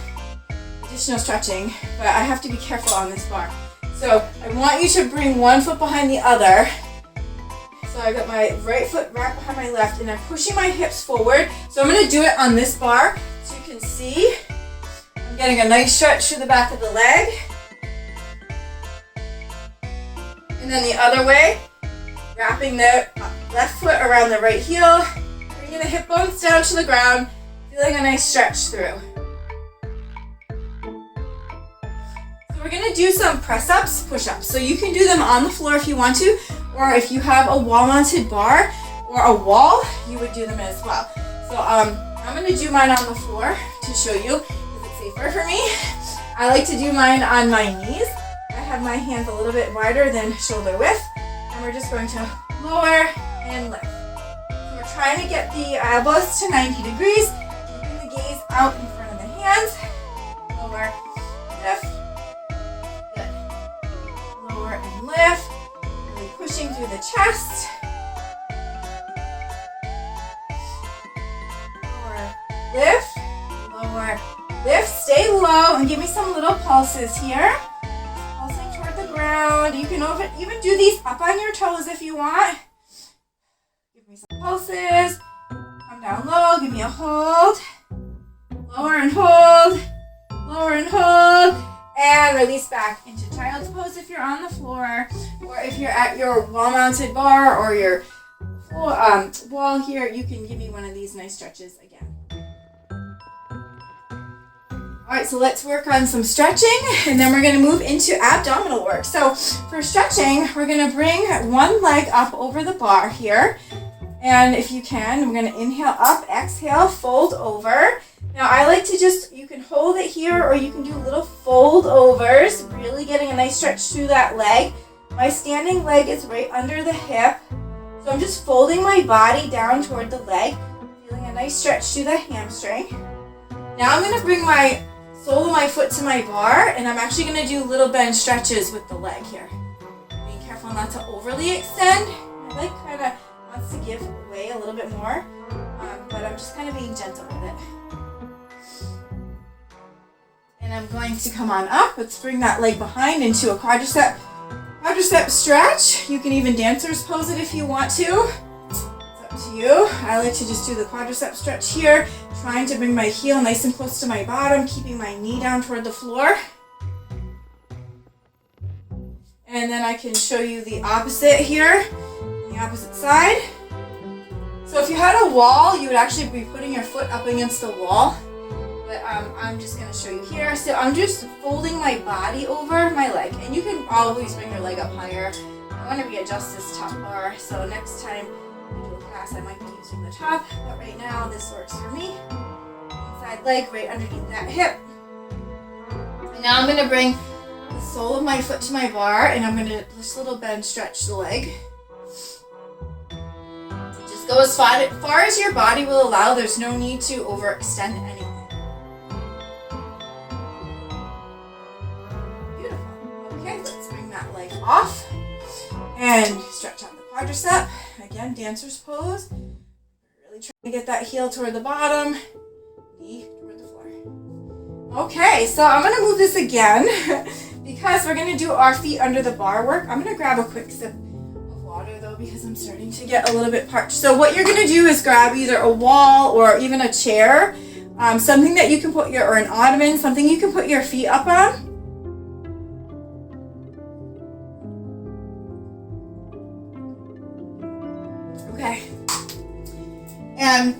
additional stretching, but I have to be careful on this bar. So I want you to bring one foot behind the other. So I got my right foot right behind my left, and I'm pushing my hips forward. So I'm going to do it on this bar so you can see. I'm getting a nice stretch through the back of the leg. And then the other way, wrapping the left foot around the right heel, bringing the hip bones down to the ground, feeling a nice stretch through. So we're going to do some press-ups, push-ups. So you can do them on the floor if you want to, or if you have a wall-mounted bar or a wall, you would do them as well. So I'm going to do mine on the floor to show you because it's safer for me. I like to do mine on my knees. I have my hands a little bit wider than shoulder width, and we're just going to lower and lift. So we're trying to get the elbows to 90 degrees, keeping the gaze out in front of the hands. Lower, lift, good. Lower and lift. Really pushing through the chest. Lower, lift, lower, lift. Stay low and give me some little pulses here. Pulsing toward the ground. You can even do these up on your toes if you want. Give me some pulses. Come down low. Give me a hold. Lower and hold. Lower and hold. And release back into child's pose if you're on the floor, or if you're at your wall-mounted bar or your wall here, you can give me one of these nice stretches again. Alright, so let's work on some stretching, and then we're going to move into abdominal work. So for stretching, we're going to bring one leg up over the bar here, and if you can, we're going to inhale up, exhale, fold over. Now I like to you can hold it here, or you can do little fold overs, really getting a nice stretch through that leg. My standing leg is right under the hip, so I'm just folding my body down toward the leg, feeling a nice stretch through the hamstring. Now I'm going to bring my sole of my foot to my bar, and I'm actually going to do little bend stretches with the leg here. Being careful not to overly extend. My leg kind of wants to give way a little bit more, but I'm just kind of being gentle with it. And I'm going to come on up. Let's bring that leg behind into a quadricep stretch. You can even dancer's pose it if you want to. It's up to you. I like to just do the quadricep stretch here, trying to bring my heel nice and close to my bottom, keeping my knee down toward the floor. And then I can show you the opposite here, the opposite side. So if you had a wall, you would actually be putting your foot up against the wall. But I'm just going to show you here. So I'm just folding my body over my leg. And you can always bring your leg up higher. I want to readjust this top bar. So next time I do a class, I might be using the top. But right now, this works for me. Inside leg right underneath that hip. And now I'm going to bring the sole of my foot to my bar. And I'm going to just little bend stretch the leg. Just go as far as your body will allow. There's no need to overextend anything. Off and stretch out the quadricep. Again, dancer's pose. Really trying to get that heel toward the bottom, knee toward the floor. Okay, so I'm going to move this again because we're going to do our feet under the bar work. I'm going to grab a quick sip of water though because I'm starting to get a little bit parched. So what you're going to do is grab either a wall or even a chair, something that you can put or an ottoman, something you can put your feet up on. Okay. And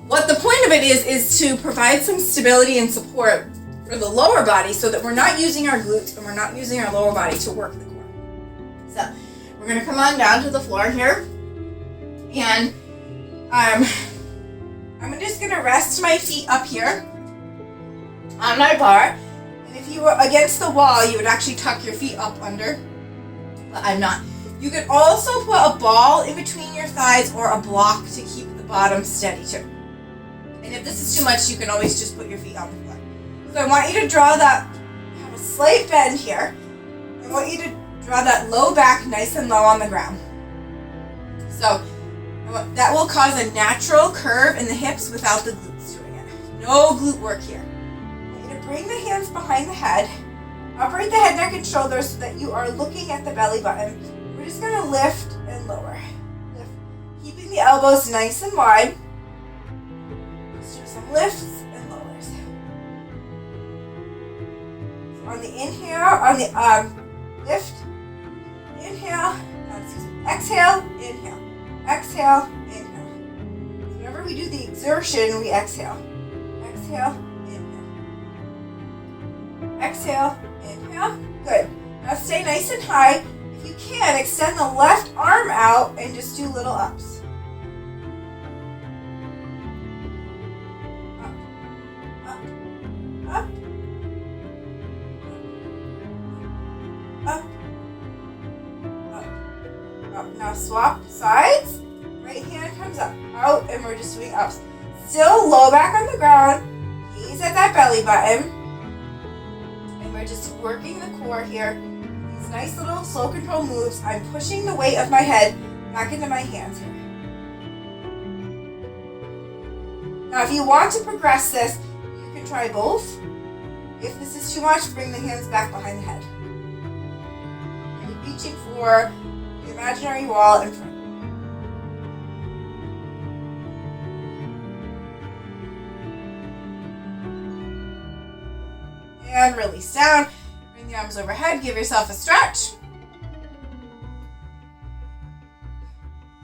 what the point of it is to provide some stability and support for the lower body so that we're not using our glutes and we're not using our lower body to work the core. So we're going to come on down to the floor here. And I'm just going to rest my feet up here on my bar. And if you were against the wall, you would actually tuck your feet up under. But I'm not. You could also put a ball in between your thighs or a block to keep the bottom steady too. And if this is too much, you can always just put your feet on the floor. So I want you to draw that, have a slight bend here. I want you to draw that low back nice and low on the ground. So that will cause a natural curve in the hips without the glutes doing it. No glute work here. I want you to bring the hands behind the head. Upright the head, neck, and shoulders so that you are looking at the belly button. We're just going to lift and lower. Lift. Keeping the elbows nice and wide. Just do some lifts and lowers. So on the inhale, on the lift, inhale, exhale, inhale, exhale, inhale. So whenever we do the exertion, we exhale. Exhale, inhale. Exhale, inhale. Good. Now stay nice and high. If you can, extend the left arm out and just do little ups. Up, up, up, up, up, up. Now swap sides. Right hand comes up, out, and we're just doing ups. Still low back on the ground. Gaze at that belly button. And we're just working the core here. These nice little slow control moves. I'm pushing the weight of my head back into my hands here. Now if you want to progress this, you can try both. If this is too much, bring the hands back behind the head. You're reaching for the imaginary wall in front. And release down. Bring the arms overhead. Give yourself a stretch.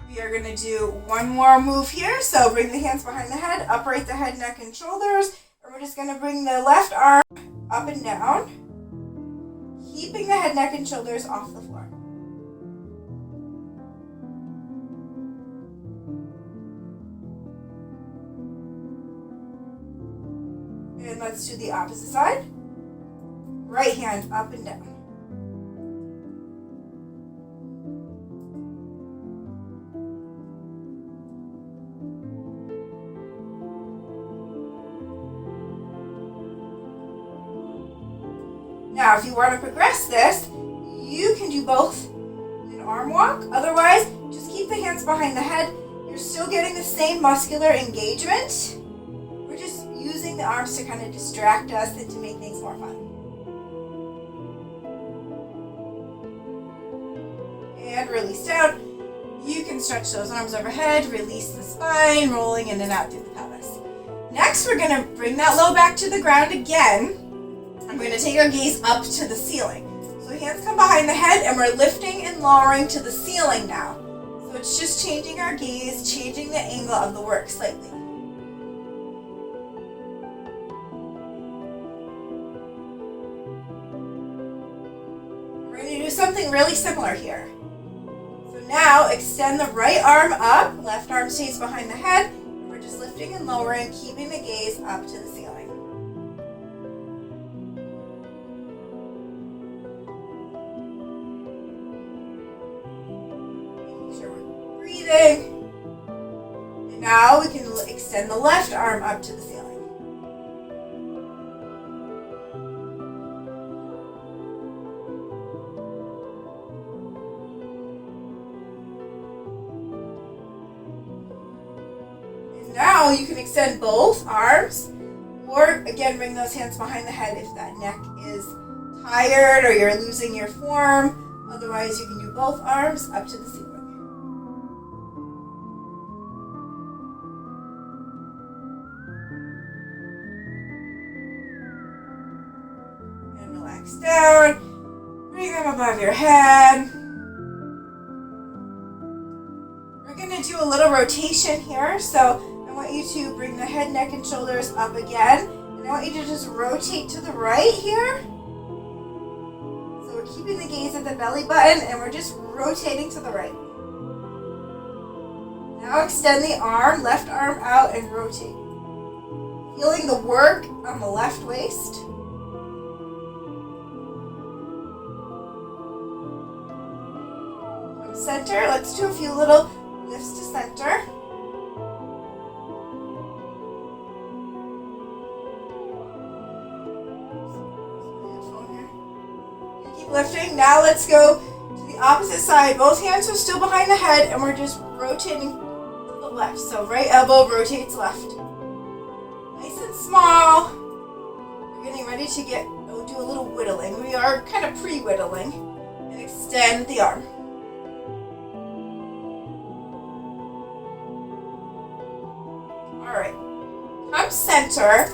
We are going to do one more move here. So bring the hands behind the head. Upright the head, neck, and shoulders. And we're just going to bring the left arm up and down. Keeping the head, neck, and shoulders off the floor. And let's do the opposite side. Right hand up and down. Now, if you want to progress this, you can do both in arm walk. Otherwise, just keep the hands behind the head. You're still getting the same muscular engagement. We're just using the arms to kind of distract us and to make things more fun. And release down. You can stretch those arms overhead, release the spine, rolling in and out through the pelvis. Next, we're going to bring that low back to the ground again. And we're going to take our gaze up to the ceiling. So hands come behind the head and we're lifting and lowering to the ceiling now. So it's just changing our gaze, changing the angle of the work slightly. We're going to do something really similar here. Now, extend the right arm up, left arm stays behind the head, and we're just lifting and lowering, keeping the gaze up to the ceiling. Making sure we're breathing. And now we can extend the left arm up to the ceiling. Now you can extend both arms, or again bring those hands behind the head if that neck is tired or you're losing your form. Otherwise you can do both arms up to the ceiling. And relax down. Bring them above your head. We're going to do a little rotation here, so I want you to bring the head, neck, and shoulders up again. And I want you to just rotate to the right here. So we're keeping the gaze at the belly button and we're just rotating to the right. Now extend the arm, left arm out and rotate. Feeling the work on the left waist. From center, let's do a few little lifts to center. Lifting. Now let's go to the opposite side. Both hands are still behind the head and we're just rotating to the left. So right elbow rotates left. Nice and small. We're getting ready to do a little whittling. We are kind of pre-whittling. And extend the arm. Alright. Come center.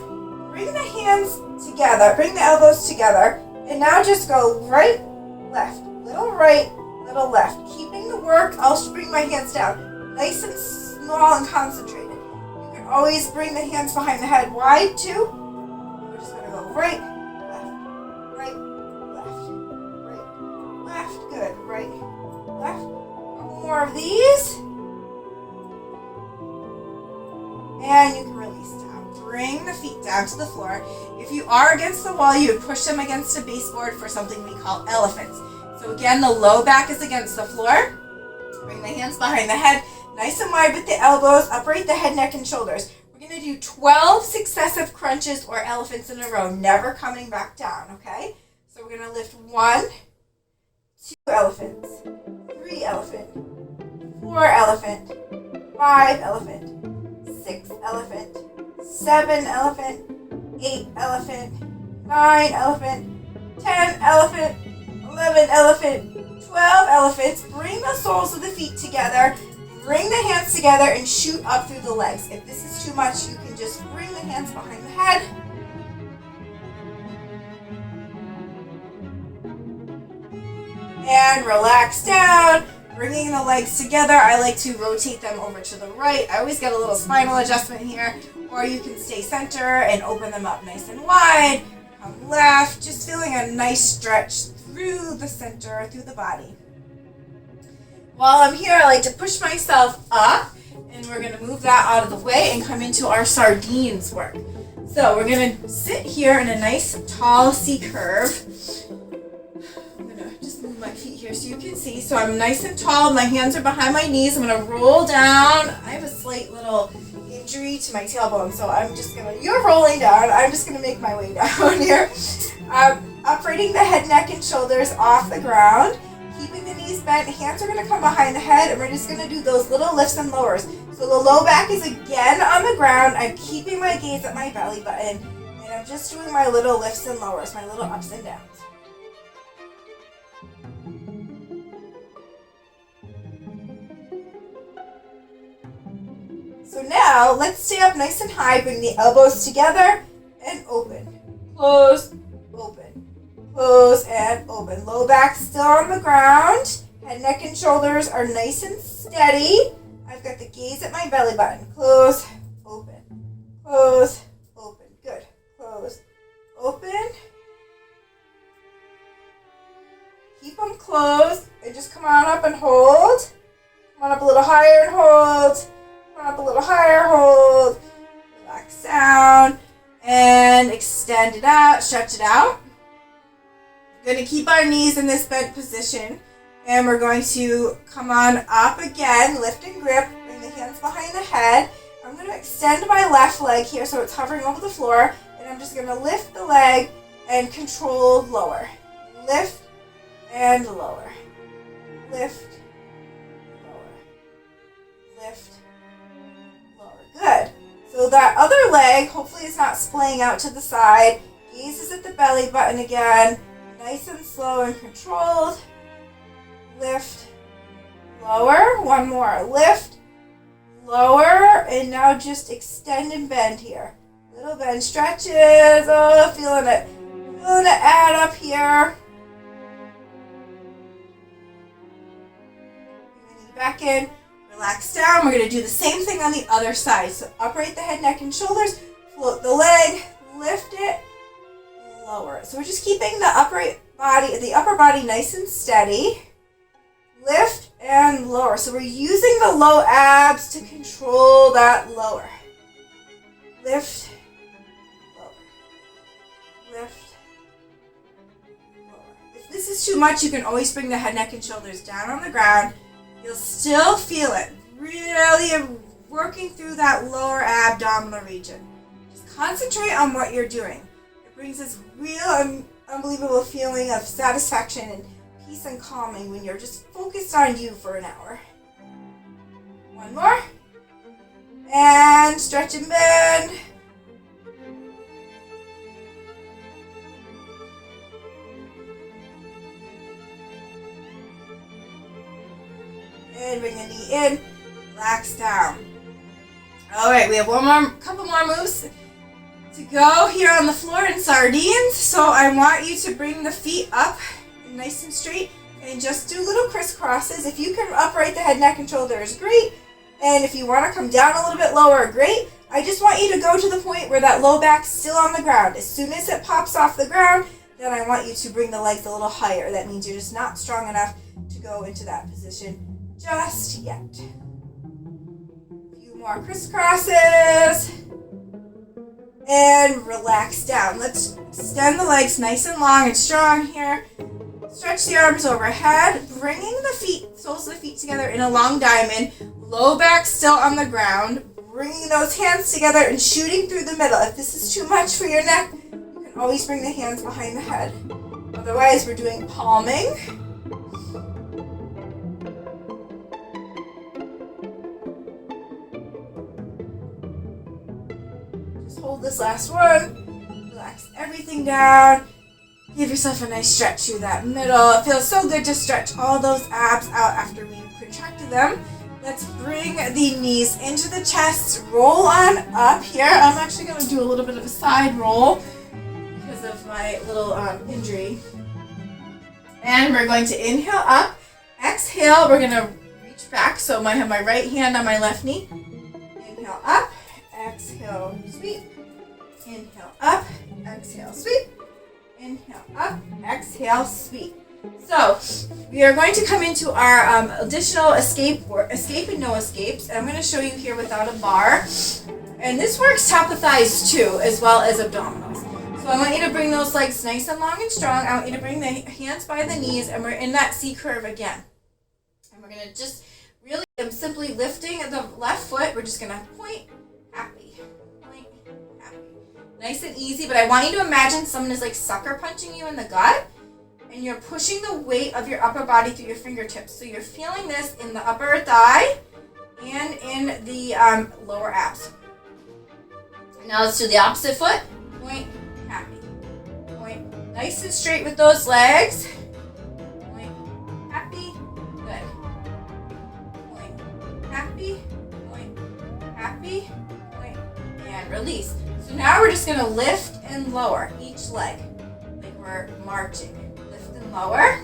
Bring the hands together. Bring the elbows together. And now just go right, left. Little right, little left. Keeping the work, I'll bring my hands down. Nice and small and concentrated. You can always bring the hands behind the head wide too. We're just going to go right, left, right, left, right, left. Good. Right, left. More of these. And you can release down. Bring the feet down to the floor. If you are against the wall, you would push them against a baseboard for something we call elephants. So again, the low back is against the floor. Bring the hands behind the head, nice and wide with the elbows. Upright the head, neck, and shoulders. We're going to do 12 successive crunches or elephants in a row, never coming back down, okay? So we're going to lift 1, 2 elephants, 3 elephant, 4 elephant, 5 elephant, 6 elephant, 7 elephant, 8 elephant, 9 elephant, 10 elephant, 11 elephant, 12 elephants. Bring the soles of the feet together. Bring the hands together and shoot up through the legs. If this is too much, you can just bring the hands behind the head. And relax down. Bringing the legs together. I like to rotate them over to the right. I always get a little spinal adjustment here. Or you can stay center and open them up nice and wide. Come left. Just feeling a nice stretch through the center, through the body. While I'm here, I like to push myself up, and we're going to move that out of the way and come into our sardines work. So we're going to sit here in a nice tall C curve. I'm going to just move my feet here so you can see. So I'm nice and tall. My hands are behind my knees. I'm going to roll down. I have a slight little injury to my tailbone, so I'm just going to, you're rolling down. I'm just going to make my way down here. Uprightening the head, neck, and shoulders off the ground. Keeping the knees bent. Hands are going to come behind the head, and we're just going to do those little lifts and lowers. So the low back is again on the ground. I'm keeping my gaze at my belly button, and I'm just doing my little lifts and lowers, my little ups and downs. So now, let's stay up nice and high. Bring the elbows together and open. Close, open. Close and open. Low back still on the ground. Head, neck, and shoulders are nice and steady. I've got the gaze at my belly button. Close, open. Close, open. Good. Close, open. Keep them closed. And just come on up and hold. Come on up a little higher and hold. Come on up a little higher, hold. Relax down. And extend it out. Stretch it out. We're going to keep our knees in this bent position, and we're going to come on up again, lift and grip, bring the hands behind the head. I'm going to extend my left leg here so it's hovering over the floor, and I'm just going to lift the leg and control lower. Lift and lower. Lift, lower. Lift, lower. Good. So that other leg, hopefully it's not splaying out to the side. Gaze is at the belly button again. Nice and slow and controlled. Lift, lower. One more. Lift, lower. And now just extend and bend here. Little bend stretches. Oh, feeling it. Feeling it add up here. Bring the knee back in. Relax down. We're going to do the same thing on the other side. So upright the head, neck, and shoulders. Float the leg. Lift it. Lower it. So we're just keeping the upper body nice and steady. Lift and lower. So we're using the low abs to control that lower. Lift, lower. Lift, lower. If this is too much, you can always bring the head, neck, and shoulders down on the ground. You'll still feel it. Really working through that lower abdominal region. Just concentrate on what you're doing. Brings this real unbelievable feeling of satisfaction and peace and calming when you're just focused on you for an hour. One more. And stretch and bend. in, bring the knee in, relax down. All right, we have couple more moves to go here on the floor in sardines. So I want you to bring the feet up nice and straight and just do little crisscrosses. If you can upright the head, neck, and shoulders, great. And if you want to come down a little bit lower, great. I just want you to go to the point where that low back's still on the ground. As soon as it pops off the ground, then I want you to bring the legs a little higher. That means you're just not strong enough to go into that position just yet. A few more crisscrosses. And relax down. Let's extend the legs nice and long and strong here. Stretch the arms overhead, bringing the feet, soles of the feet together in a long diamond. Low back still on the ground. Bringing those hands together and shooting through the middle. If this is too much for your neck, you can always bring the hands behind the head. Otherwise, we're doing palming. Just hold this last one. Relax everything down. Give yourself a nice stretch through that middle. It feels so good to stretch all those abs out after we've contracted them. Let's bring the knees into the chest. Roll on up here. I'm actually going to do a little bit of a side roll because of my little injury. And we're going to inhale up. Exhale. We're going to reach back. So I have my right hand on my left knee. Inhale up. Exhale. Sweep. Inhale up. Exhale. Sweep. Inhale up. Exhale. Sweep. So we are going to come into our additional escape and no escapes. And I'm going to show you here without a bar. And this works top of thighs too, as well as abdominals. So I want you to bring those legs nice and long and strong. I want you to bring the hands by the knees, and we're in that C curve again. And we're going to just really, I'm simply lifting the left foot. We're just going to point, happy, point, happy. Nice and easy, but I want you to imagine someone is like sucker punching you in the gut. And you're pushing the weight of your upper body through your fingertips. So you're feeling this in the upper thigh and in the lower abs. Now let's do the opposite foot. Point, happy. Point, nice and straight with those legs. Point, happy, good. Point, happy, point, happy, point, and release. So now we're just going to lift and lower each leg like we're marching. Lower.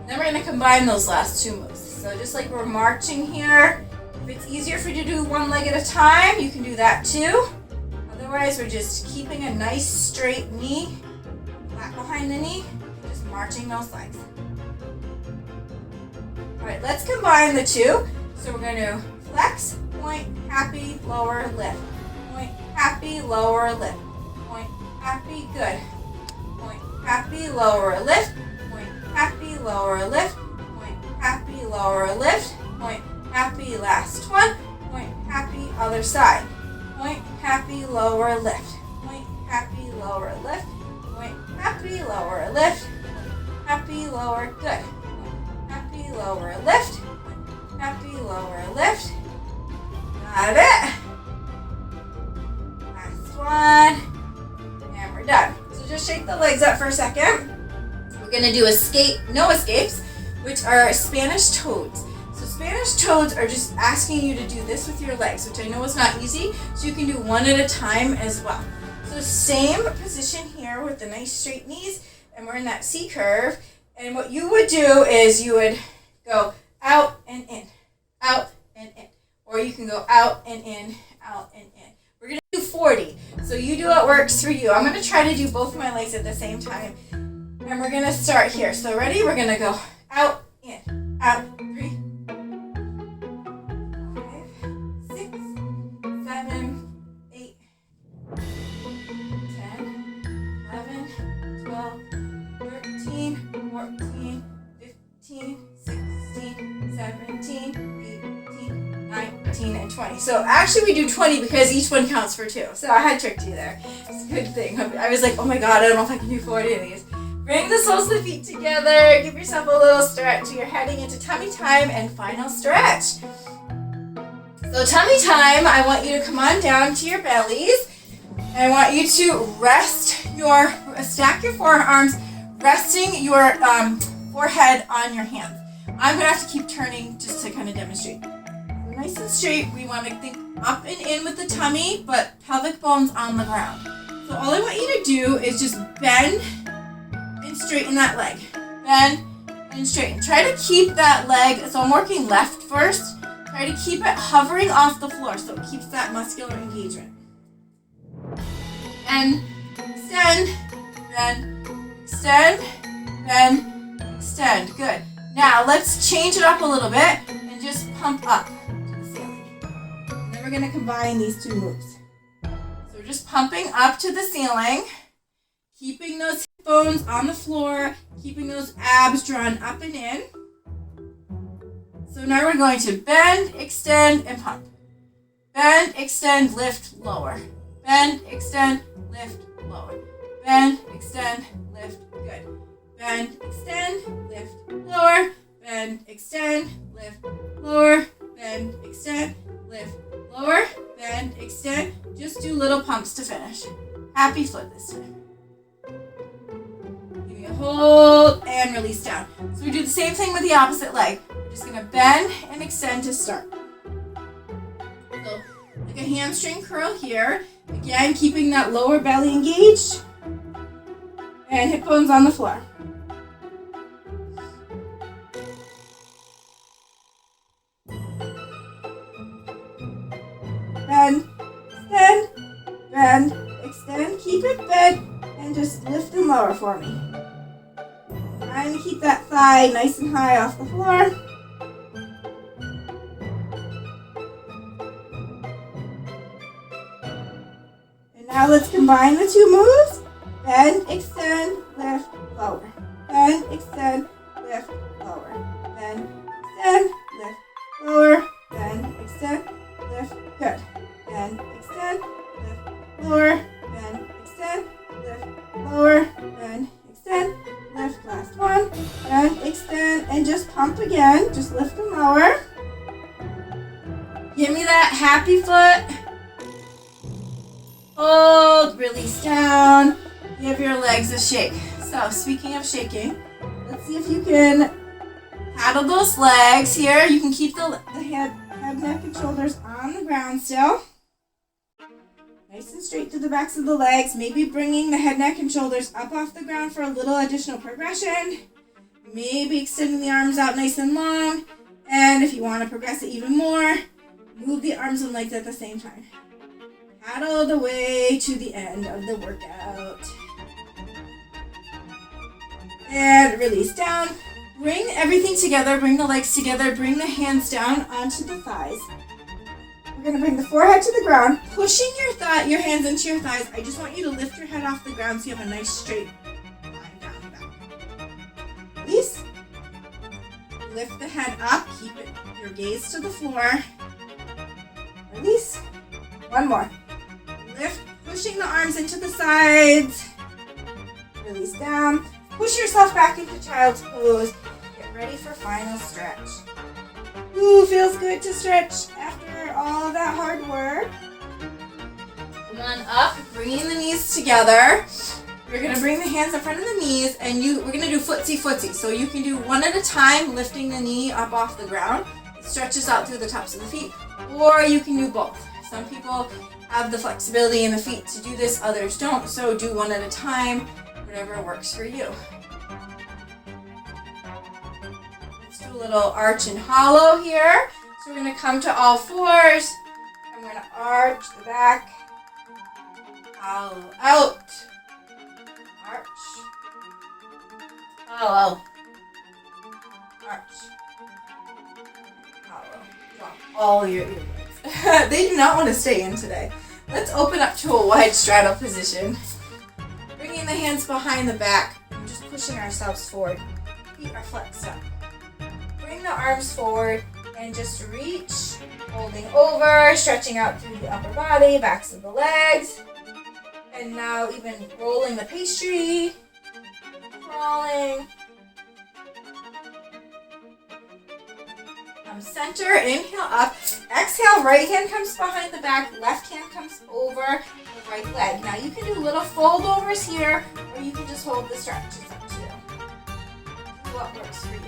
Then we're going to combine those last two moves. So just like we're marching here, if it's easier for you to do one leg at a time, you can do that too. Otherwise, we're just keeping a nice straight knee, flat behind the knee, just marching those legs. All right, let's combine the two. So we're going to flex, point, happy, lower, lift. Point, happy, lower, lift. Point, happy, good. Happy, lower, lift, point, happy, lower, lift, point, happy, lower, lift, point, happy, last one, point, happy, other side, point, happy, lower, lift, point, happy, lower, lift, point, happy, lower, lift, point, happy, lower, good, point, happy, lower, lift, point, happy, lower, lift, got it, last one, and we're done. Just shake the legs up for a second. We're going to do no escapes, which are Spanish toads. So Spanish toads are just asking you to do this with your legs, which I know is not easy, so you can do one at a time as well. So same position here with the nice straight knees, and we're in that C curve. And what you would do is you would go out and in, out and in. Or you can go out and in, out and in. We're going to do 40. So you do what works for you. I'm going to try to do both of my legs at the same time. And we're going to start here. So ready? We're going to go out, in, out, 3, 5, 6, 7, 8, 10, 11, 12, 13, 14, 15, 16, 17, 18, 19, and 20. So actually we do 20 because each one counts for 2. So I had tricked you there. It's a good thing. I was like, oh my god, I don't know if I can do 40 of these. Bring the soles of the feet together. Give yourself a little stretch. You're heading into tummy time and final stretch. So tummy time, I want you to come on down to your bellies. I want you to stack your forearms, resting your forehead on your hands. I'm gonna have to keep turning just to kind of demonstrate. So nice and straight, we want to think up and in with the tummy, but pelvic bones on the ground. So all I want you to do is just bend and straighten that leg. Bend and straighten. Try to keep that leg, so I'm working left first. Try to keep it hovering off the floor so it keeps that muscular engagement. And extend, bend, extend, bend, extend. Good. Now let's change it up a little bit and just pump up to the ceiling. And then we're going to combine these two moves. So we're just pumping up to the ceiling, keeping those hip bones on the floor, keeping those abs drawn up and in. So now we're going to bend, extend, and pump. Bend, extend, lift, lower. Bend, extend, lift, lower. Bend, extend, lift, good. Bend, extend, lift, lower. Bend, extend, lift, lower. Bend, extend, lift, lower. Bend, extend. Just do little pumps to finish. Happy foot this time. Give me a hold and release down. So we do the same thing with the opposite leg. We're just going to bend and extend to start. So like a hamstring curl here. Again, keeping that lower belly engaged. And hip bones on the floor. Bend, extend, bend, extend. Keep it bent and just lift and lower for me. Trying to keep that thigh nice and high off the floor. And now let's combine the two moves. Bend, extend, lift, lower. Bend, extend, lift, lower. Bend, extend, lift, lower. Bend, extend, lift, good. Bend, extend, lift, lower. Bend, extend, lift, lower. Bend, extend, lift. Last one. Bend, extend, and just pump again. Just lift and lower. Give me that happy foot. Hold, release down. Give your legs a shake. So, speaking of shaking, let's see if you can paddle those legs here. You can keep the head, neck, and shoulders on the ground still. Nice and straight to the backs of the legs. Maybe bringing the head, neck, and shoulders up off the ground for a little additional progression. Maybe extending the arms out nice and long. And if you want to progress it even more, move the arms and legs at the same time. Paddle the way to the end of the workout. And release down. Bring everything together. Bring the legs together. Bring the hands down onto the thighs. We're going to bring the forehead to the ground, pushing your hands into your thighs. I just want you to lift your head off the ground so you have a nice straight line down the back. Release. Lift the head up. Keep your gaze to the floor. Release. One more. Lift, pushing the arms into the sides. Release down. Push yourself back into child's pose. Get ready for final stretch. Ooh, feels good to stretch after all that hard work. Come on up, bringing the knees together. We're going to bring the hands in front of the knees, and we're going to do footsie. So you can do one at a time, lifting the knee up off the ground. It stretches out through the tops of the feet. Or you can do both. Some people have the flexibility in the feet to do this, others don't. So do one at a time, whatever works for you. Let's do a little arch and hollow here. So we're going to come to all fours. I'm going to arch the back, hollow out, arch, hollow, arch, hollow. Drop all your earlobes. They do not want to stay in today. Let's open up to a wide straddle position. Bringing the hands behind the back and just pushing ourselves forward. Feet are flexed up. Bring the arms forward and just reach, holding over, stretching out through the upper body, backs of the legs. And now even rolling the pastry, crawling. Center, inhale up, exhale, right hand comes behind the back, left hand comes over the right leg. Now you can do little fold overs here, or you can just hold the stretch. It's up to you. What works for you.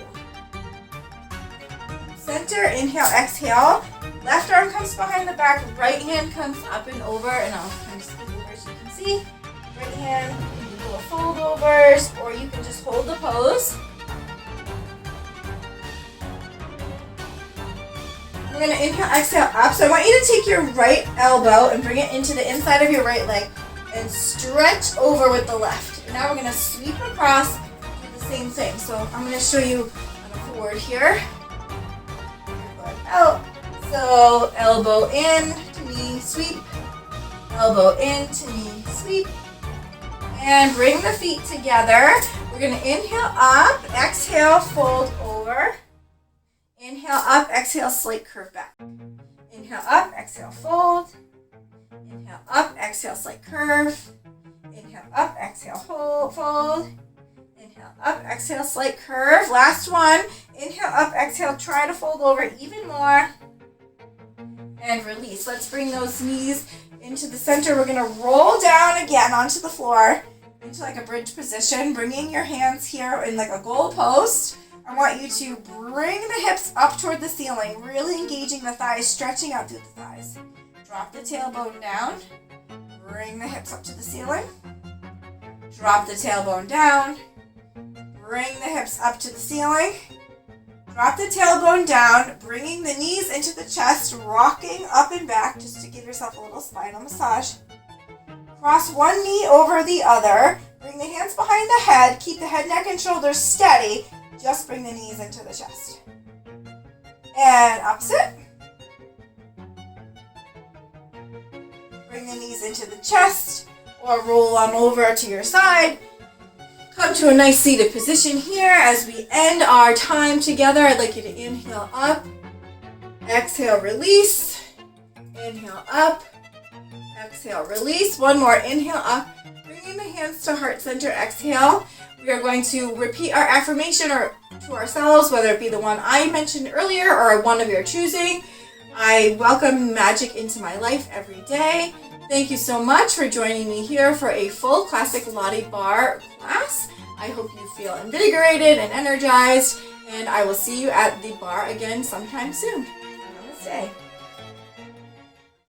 center, inhale, exhale. Left arm comes behind the back, right hand comes up and over, and I'll kind of scoot over so you can see. Right hand, you can do little fold overs, or you can just hold the pose. We're going to inhale, exhale up. So I want you to take your right elbow and bring it into the inside of your right leg and stretch over with the left. And now we're going to sweep across, do the same thing. So I'm going to show you on a forward here. Out. So elbow in to knee sweep, elbow in to knee sweep, and bring the feet together. We're going to inhale up, exhale, fold over. Inhale up, exhale, slight curve back. Inhale up, exhale, fold. Inhale up, exhale, slight curve. Inhale up, exhale, fold. Inhale up, exhale, slight curve. Last one. Inhale up, exhale, try to fold over even more. And release. Let's bring those knees into the center. We're going to roll down again onto the floor into like a bridge position, bringing your hands here in like a goal post. I want you to bring the hips up toward the ceiling, really engaging the thighs, stretching out through the thighs. Drop the tailbone down. Bring the hips up to the ceiling. Drop the tailbone down. Bring the hips up to the ceiling. Drop the tailbone down, bringing the knees into the chest, rocking up and back just to give yourself a little spinal massage. Cross one knee over the other. Bring the hands behind the head. Keep the head, neck, and shoulders steady. Just bring the knees into the chest. And opposite. Bring the knees into the chest or roll on over to your side. Come to a nice seated position here as we end our time together. I'd like you to inhale up, exhale, release. Inhale up, exhale, release. One more, inhale up, bringing the hands to heart center, exhale. We are going to repeat our affirmation or to ourselves, whether it be the one I mentioned earlier or one of your choosing. I welcome magic into my life every day. Thank you so much for joining me here for a full classic Lotte Barre class. I hope you feel invigorated and energized, and I will see you at the bar again sometime soon. Namaste.